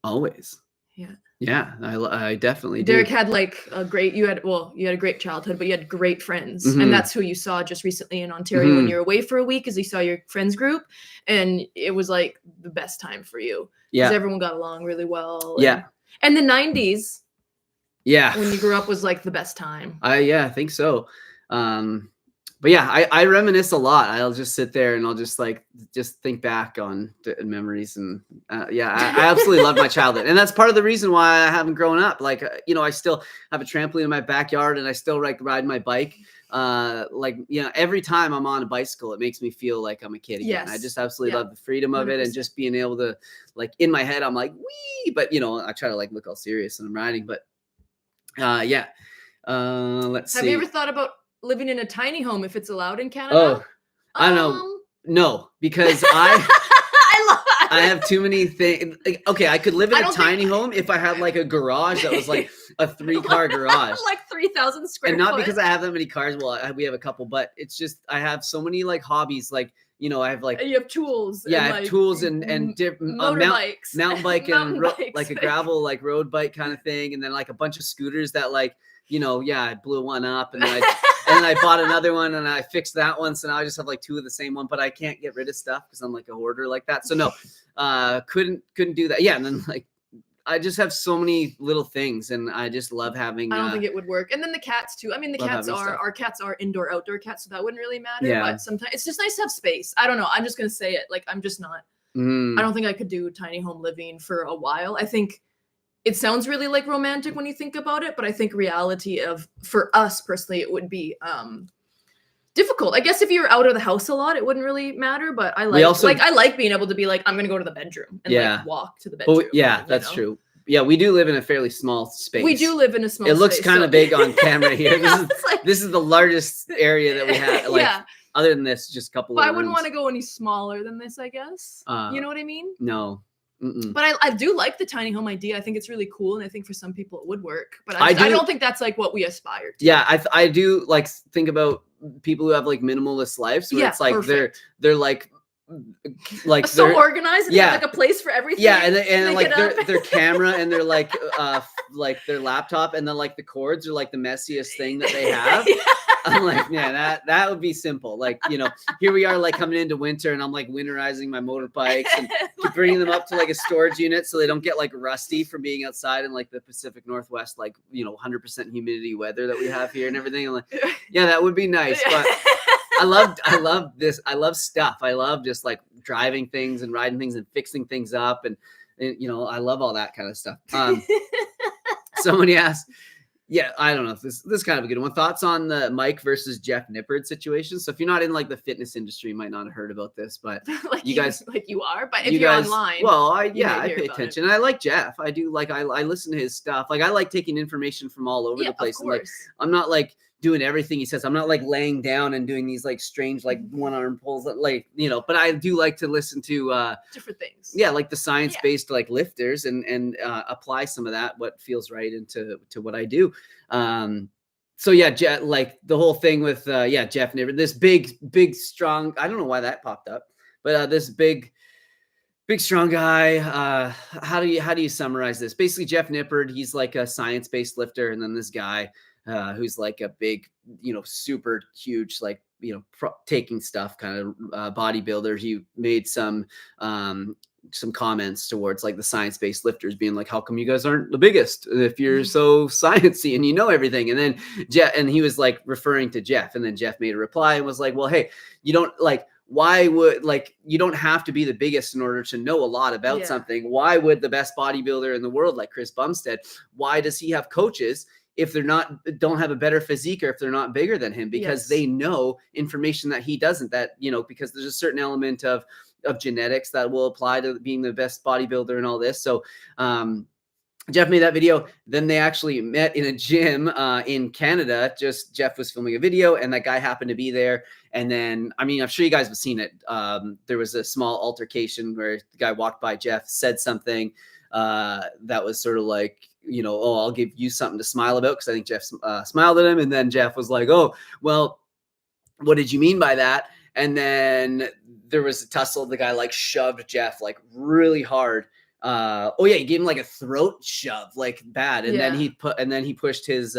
Always. Yeah. Yeah, I definitely do. Derek had like you had a great childhood, but you had great friends. And that's who you saw just recently in Ontario when you were away for a week, as you saw your friends group, and it was like the best time for you. Yeah. Because everyone got along really well. And the 90s. Yeah. When you grew up was like the best time. I think so. But yeah, I reminisce a lot. I'll just sit there and I'll just think back on memories. And yeah, I absolutely love my childhood. And that's part of the reason why I haven't grown up. Like, I still have a trampoline in my backyard, and I still ride my bike. Every time I'm on a bicycle, it makes me feel like I'm a kid again. Yes. I just absolutely love the freedom of 100%. It, and just being able to, like, in my head, I'm like, wee, but I try to like look all serious when I'm riding. But yeah. Let's see. Have you ever thought about living in a tiny home if it's allowed in Canada? Oh, I don't know. No, because I have too many things. Okay, I could live in a tiny home if I had like a garage that was like a 3-car garage. Like 3,000 square feet. And not because I have that many cars. Well, we have a couple, but it's just I have so many like hobbies. Like, I have like... You have tools. Yeah, I have tools and motorbikes. Mountain bike and like a gravel like road bike kind of thing. And then like a bunch of scooters that like, I blew one up, and then I bought another one, and I fixed that one. So now I just have like 2 of the same one, but I can't get rid of stuff because I'm like a hoarder like that. So no, couldn't do that. Yeah. And then like, I just have so many little things, and I just love having. I don't think it would work. And then the cats too. I mean, our cats are indoor, outdoor cats, so that wouldn't really matter. Yeah. But sometimes it's just nice to have space. I don't know. I'm just going to say it. Like, I'm just not, I don't think I could do tiny home living for a while. I think it sounds really like romantic when you think about it, but I think reality for us personally, it would be difficult. I guess if you're out of the house a lot, it wouldn't really matter. But I like being able to be like, I'm gonna go to the bedroom and like walk to the bedroom. But that's true. Yeah, we do live in a fairly small space. We do live in a small space. It looks kind of big on camera here. This is the largest area that we have. Like, other than this, just a couple of I wouldn't want to go any smaller than this, I guess. You know what I mean? No. But I do like the tiny home idea. I think it's really cool, and I think for some people it would work. But I don't think that's like what we aspire to. Yeah, I do like think about people who have like minimalist lives where it's like they're like so organized and like a place for everything. Yeah, and like their camera and their like their laptop and then like the cords are like the messiest thing that they have. I'm like, man, that would be simple. Like, you know, here we are like coming into winter and I'm like winterizing my motorbikes and bringing them up to like a storage unit so they don't get like rusty from being outside in like the Pacific Northwest, like, you know, 100% humidity weather that we have here and everything. I'm like, yeah, that would be nice. But I love this. I love stuff. I love just like driving things and riding things and fixing things up. And you know, I love all that kind of stuff. Somebody asked, yeah, I don't know if this is kind of a good one. Thoughts on the Mike versus Jeff Nippard situation? So if you're not in like the fitness industry, you might not have heard about this, but like you guys, like you are, but if you're online, well, I pay attention. I like Jeff. I do like, I listen to his stuff. Like I like taking information from all over the place. And like, I'm not like doing everything he says. I'm not like laying down and doing these like strange, like one arm pulls that like, you know, but I do like to listen to different things. Yeah. Like the science-based like lifters and apply some of that, what feels right into what I do. So yeah, like the whole thing with, Jeff Nippard, this big, strong, I don't know why that popped up, but this big, strong guy. How do you summarize this? Basically Jeff Nippard, he's like a science-based lifter. And then this guy, who's like a big, you know, super huge, like, you know, taking stuff kind of bodybuilder. He made some comments towards like the science-based lifters being like, how come you guys aren't the biggest if you're so sciencey and you know everything? And then and he was like referring to Jeff, and then Jeff made a reply and was like, well, hey, you don't like, why would like, you don't have to be the biggest in order to know a lot about something. Why would the best bodybuilder in the world, like Chris Bumstead, why does he have coaches if they're don't have a better physique or if they're not bigger than him? Because they know information that he doesn't, that, you know, because there's a certain element of genetics that will apply to being the best bodybuilder and all this. So, Jeff made that video. Then they actually met in a gym in Canada. Just Jeff was filming a video and that guy happened to be there. And then, I mean, I'm sure you guys have seen it. There was a small altercation where the guy walked by Jeff, said something that was sort of like, you know, oh, I'll give you something to smile about, because I think Jeff smiled at him. And then Jeff was like, oh, well, what did you mean by that? And then there was a tussle. The guy like shoved Jeff like really hard. He gave him like a throat shove, like bad. And then he pushed his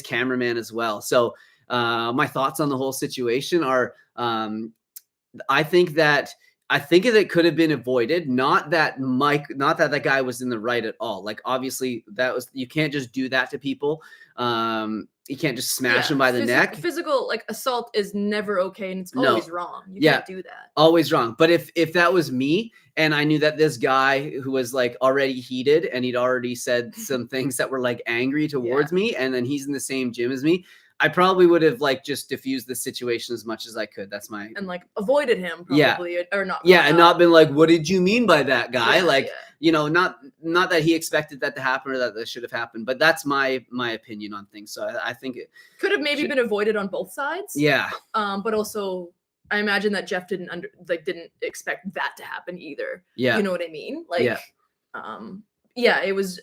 cameraman as well. So my thoughts on the whole situation are, I think that it could have been avoided. Not that that guy was in the right at all. Like, obviously you can't just do that to people. You can't just smash them by the neck. Physical like assault is never okay. And it's always wrong. You can't do that. Always wrong. But if that was me and I knew that this guy who was like already heated and he'd already said some things that were like angry towards me, and then he's in the same gym as me, I probably would have like just diffused the situation as much as I could. That's my, and like avoided him probably, or not. Yeah. And not been like, what did you mean by that, guy? You know, not that he expected that to happen or that should have happened, but that's my opinion on things. So I think it could have maybe been avoided on both sides. Yeah. But also I imagine that Jeff didn't expect that to happen either. Yeah. You know what I mean? Like, it was,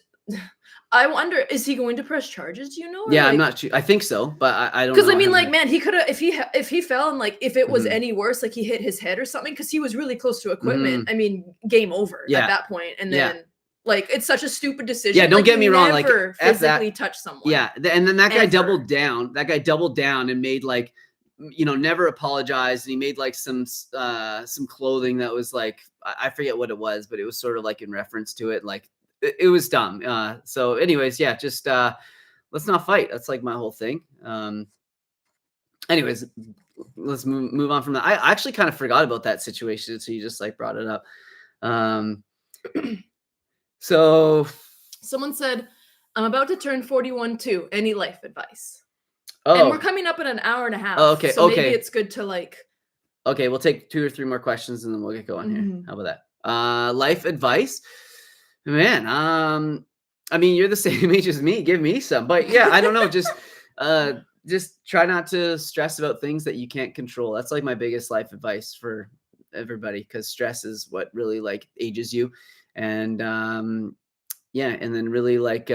I wonder, is he going to press charges? Do you know? Yeah, I'm not sure. I think so, but I don't know. Because I mean, like, man, he could have, if he fell and like, if it was any worse, like he hit his head or something, because he was really close to equipment. I mean, game over at that point. And then like, it's such a stupid decision. Yeah, don't get me wrong. Like, physically touch someone. Yeah, and then that guy doubled down. That guy doubled down and made like, you know, never apologized. And he made like some clothing that was like, I forget what it was, but it was sort of like in reference to it. Like, it was dumb. So anyways, just let's not fight. That's like my whole thing. Anyways, let's move on from that. I actually kind of forgot about that situation, so you just like brought it up. So someone said, I'm about to turn 41 too. Any life advice? And we're coming up in an hour and a half. Okay. So maybe it's good to like. Okay, we'll take 2 or 3 more questions and then we'll get going here. How about that? Life advice, man. I mean, you're the same age as me. Give me some, but yeah, I don't know. Just try not to stress about things that you can't control. That's like my biggest life advice for everybody, because stress is what really like ages you. And yeah, and then really like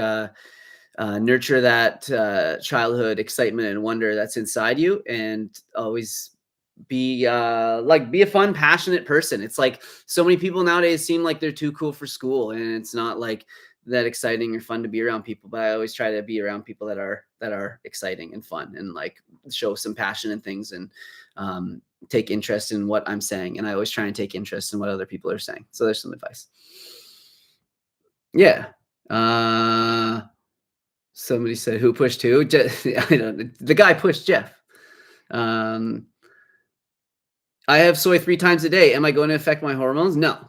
nurture that childhood excitement and wonder that's inside you, and always be a fun, passionate person. It's like so many people nowadays seem like they're too cool for school, and it's not like that exciting or fun to be around people. But I always try to be around people that are exciting and fun, and like show some passion in things, and take interest in what I'm saying. And I always try and take interest in what other people are saying. So there's some advice. Yeah. Somebody said, who pushed who? I don't know. The guy pushed Jeff. I have soy 3 times a day. Am I going to affect my hormones? No,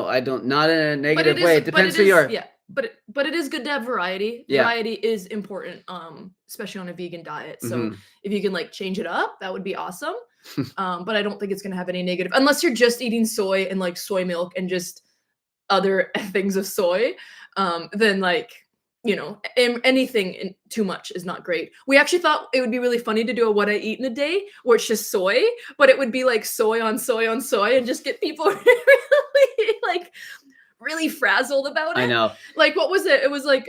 I don't. Not in a negative way. It depends who you are. Yeah, but it is good to have variety. Yeah. Variety is important, especially on a vegan diet. So if you can like change it up, that would be awesome. But I don't think it's going to have any negative, unless you're just eating soy and like soy milk and just other things of soy. Then like, you know, anything too much is not great. We actually thought it would be really funny to do a what I eat in a day where it's just soy, but it would be like soy on soy on soy, and just get people really like really frazzled about it. I know. Like, what was it? It was like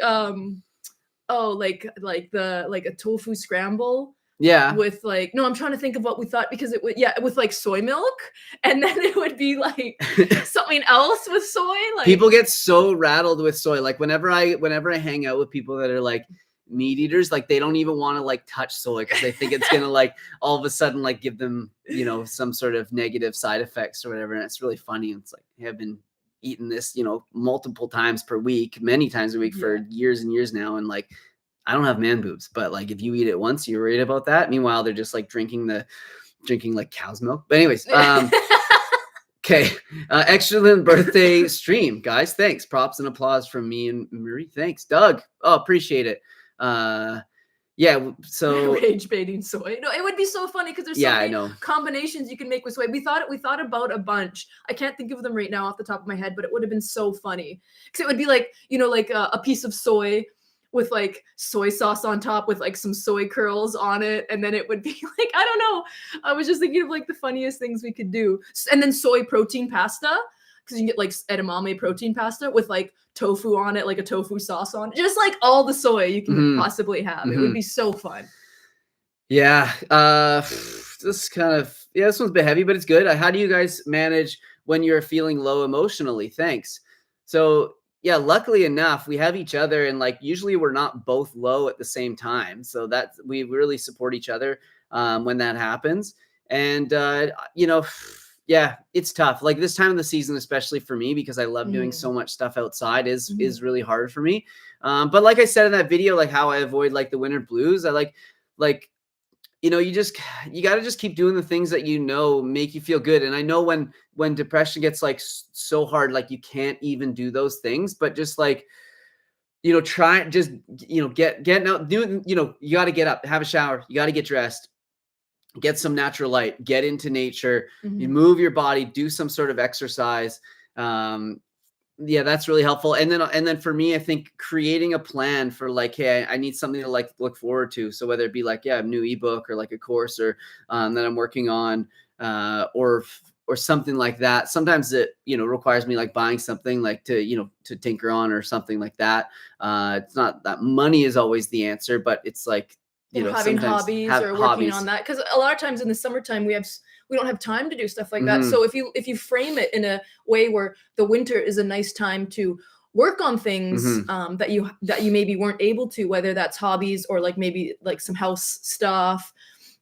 like a tofu scramble. Yeah. With like, no, I'm trying to think of what we thought, because it would, with like soy milk, and then it would be like something else with soy. Like, people get so rattled with soy. Like whenever I hang out with people that are like meat eaters, like they don't even want to like touch soy, because they think it's gonna like all of a sudden like give them, you know, some sort of negative side effects or whatever. And it's really funny. It's like, hey, I've been eating this, you know, multiple times per week, many times a week for years and years now, and like, I don't have man boobs, but like if you eat it once, you're worried about that. Meanwhile, they're just like drinking like cow's milk. But anyways, okay. Excellent birthday stream, guys. Thanks. Props and applause from me and Marie. Thanks, Doug. Oh, appreciate it. Yeah. So rage baiting soy. No, it would be so funny because there's so many combinations you can make with soy. We thought about a bunch. I can't think of them right now off the top of my head, but it would have been so funny because it would be like, you know, like a piece of soy with like soy sauce on top with like some soy curls on it. And then it would be like, I don't know. I was just thinking of like the funniest things we could do. And then soy protein pasta, because you can get like edamame protein pasta with like tofu on it, like a tofu sauce on it. Just like all the soy you can possibly have. It would be so fun. Yeah. This kind of, this one's a bit heavy, but it's good. How do you guys manage when you're feeling low emotionally? Thanks. So yeah, luckily enough, we have each other, and like usually we're not both low at the same time. So that we really support each other when that happens. And you know, yeah, it's tough. Like this time of the season, especially for me, because I love doing so much stuff outside, is really hard for me. But like I said in that video, like how I avoid like the winter blues, I like you know, you got to just keep doing the things that, you know, make you feel good. And I know when depression gets like so hard, like you can't even do those things, but just like, you know, try, just, you know, getting out, doing, you know, you got to get up, have a shower, you got to get dressed, get some natural light, get into nature, you move your body, do some sort of exercise. Yeah, that's really helpful. And then for me, I think creating a plan for like, hey, I need something to like look forward to. So whether it be like, a new ebook or like a course or that I'm working on or something like that. Sometimes it, you know, requires me like buying something like to tinker on or something like that. It's not that money is always the answer, but it's like, you know, having hobbies or working on that. Because a lot of times in the summertime, we don't have time to do stuff like that. So if you frame it in a way where the winter is a nice time to work on things that you maybe weren't able to, whether that's hobbies or like maybe like some house stuff,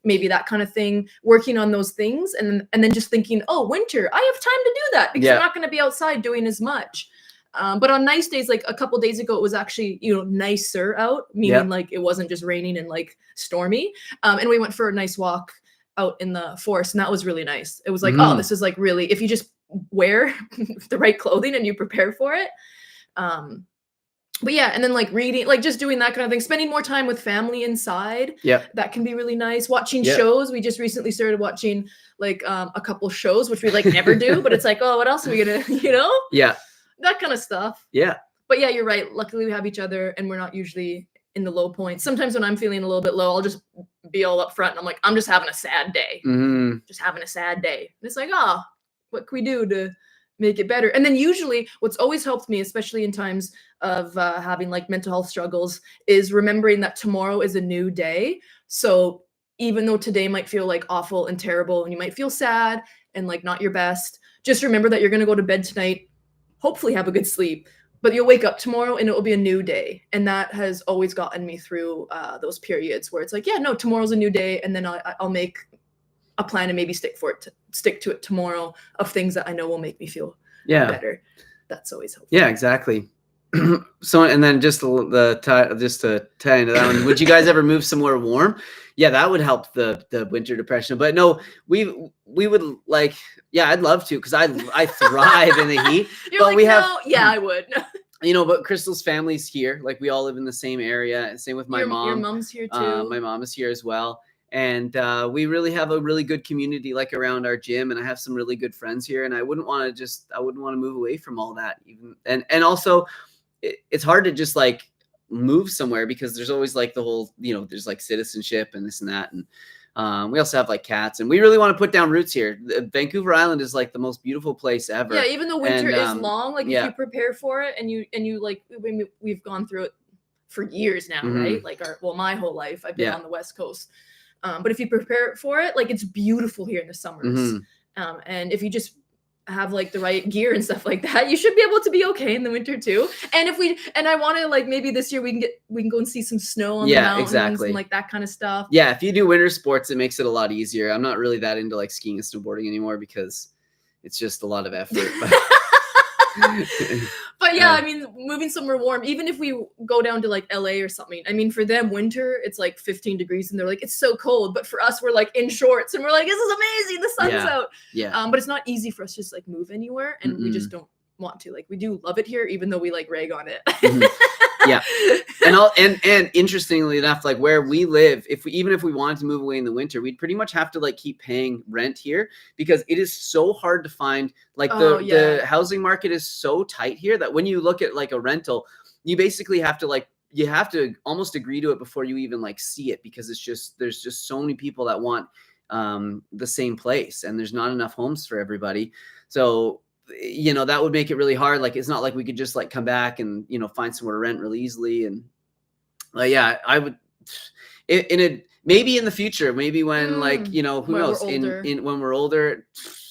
maybe that kind of thing, working on those things, and then just thinking, oh, winter, I have time to do that because I'm not going to be outside doing as much. But on nice days, like a couple days ago, it was actually, you know, nicer out, meaning like it wasn't just raining and like stormy. And we went for a nice walk out in the forest, and that was really nice. It was like, oh, this is like really, if you just wear the right clothing and you prepare for it, But yeah, and then like reading, like just doing that kind of thing, spending more time with family inside. Yeah. That can be really nice. Watching shows. We just recently started watching like a couple shows, which we like never do, but it's like, oh, what else are we gonna, Yeah. That kind of stuff. Yeah. But yeah, you're right. Luckily we have each other and we're not usually in the low points. Sometimes when I'm feeling a little bit low, I'll just be all up front and I'm like, I'm just having a sad day. Just having a sad day. And it's like, oh, what can we do to make it better? And then usually what's always helped me, especially in times of having like mental health struggles, is remembering that tomorrow is a new day. So even though today might feel like awful and terrible and you might feel sad and like not your best, just remember that you're going to go to bed tonight, hopefully have a good sleep, but you'll wake up tomorrow and it will be a new day. And that has always gotten me through those periods where it's like, yeah, no, tomorrow's a new day. And then I'll make a plan and maybe stick to it tomorrow of things that I know will make me feel better. That's always helpful. Yeah, exactly. So, and then just to tie into that one, would you guys ever move somewhere warm? Yeah, that would help the winter depression. But no, we would like, yeah, I'd love to, because I thrive in the heat. You're but like, we no, yeah, I would. But Crystal's family's here. Like, we all live in the same area. And same with my mom. Your mom's here too. My mom is here as well. And we really have a really good community, like around our gym, and I have some really good friends here. And I wouldn't want to move away from all that even. And also, it's hard to just like move somewhere, because there's always like the whole, there's like citizenship and this and that. And we also have like cats, and we really want to put down roots here. Vancouver Island is like the most beautiful place ever. Yeah, even though winter is long, like if you prepare for it and you like, we've gone through it for years now, right? Like my whole life I've been on the West Coast. But if you prepare for it, like, it's beautiful here in the summers. And if you just have like the right gear and stuff like that, you should be able to be okay in the winter too. And I want to, like, maybe this year we can go and see some snow on the mountains and like that kind of stuff. Yeah, if you do winter sports, it makes it a lot easier. I'm not really that into like skiing and snowboarding anymore, because it's just a lot of effort. But yeah, I mean, moving somewhere warm, even if we go down to like LA or something, I mean, for them, winter, it's like 15 degrees and they're like, it's so cold. But for us, we're like in shorts and we're like, this is amazing, the sun's out. Yeah. But it's not easy for us to just like move anywhere, and we just don't want to. Like, we do love it here, even though we like rag on it. Yeah. And interestingly enough, like where we live, even if we wanted to move away in the winter, we'd pretty much have to like keep paying rent here, because it is so hard to find, like, the housing market is so tight here that when you look at like a rental, you basically have to almost agree to it before you even like see it, because there's just so many people that want the same place, and there's not enough homes for everybody. So that would make it really hard. Like, it's not like we could just like come back and, find somewhere to rent really easily. And yeah, I would, maybe in the future, maybe when like, who knows, when we're older,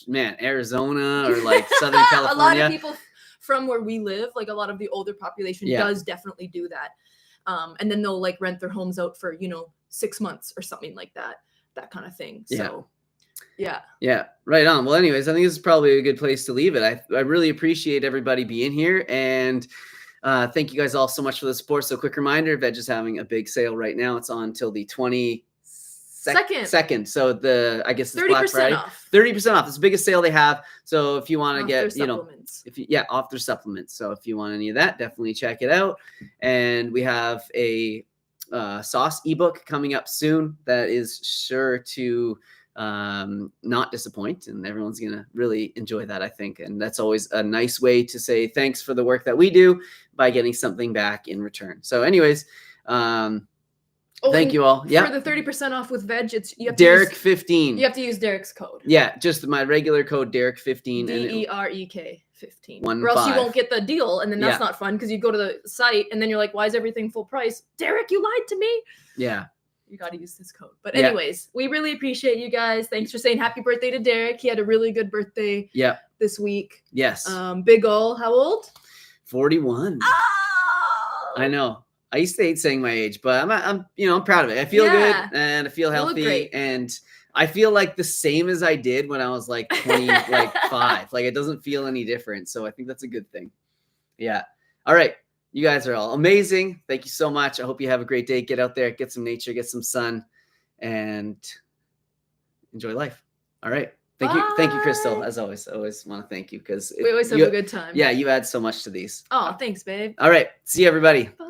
man, Arizona or like Southern California. A lot of people from where we live, like a lot of the older population does definitely do that. And then they'll like rent their homes out for, 6 months or something like that kind of thing. So yeah, right on. Well, anyways, I think this is probably a good place to leave it. I really appreciate everybody being here, and thank you guys all so much for the support. So, quick reminder, Veg is having a big sale right now. It's on until the 22nd. So I guess it's 30% off. 30% off. It's the biggest sale they have. So if you want to get, supplements. Off their supplements. So if you want any of that, definitely check it out. And we have a sauce ebook coming up soon that is sure to not disappoint, and everyone's gonna really enjoy that, I think. And that's always a nice way to say thanks for the work that we do, by getting something back in return. So anyways, thank you all. Yeah, for the 30% off with Veg, you have Derek15. You have to use Derek's code. Yeah, just my regular code, Derek15. DEREK 15. Or else you won't get the deal, and then that's not fun, because you go to the site and then you're like, why is everything full price? Derek, you lied to me. Yeah. You got to use this code. But anyways, we really appreciate you guys. Thanks for saying happy birthday to Derek. He had a really good birthday this week. Yes. Big ol', how old? 41. Oh! I know. I used to hate saying my age, but I'm proud of it. I feel good, and I feel healthy, and I feel like the same as I did when I was like 25. Like, it doesn't feel any different. So I think that's a good thing. Yeah. All right. You guys are all amazing. Thank you so much. I hope you have a great day. Get out there, get some nature, get some sun, and enjoy life. All right. Thank you, Crystal. As always, I always want to thank you because we always have a good time. Yeah, you add so much to these. Oh, thanks, babe. All right. See you, everybody. Bye.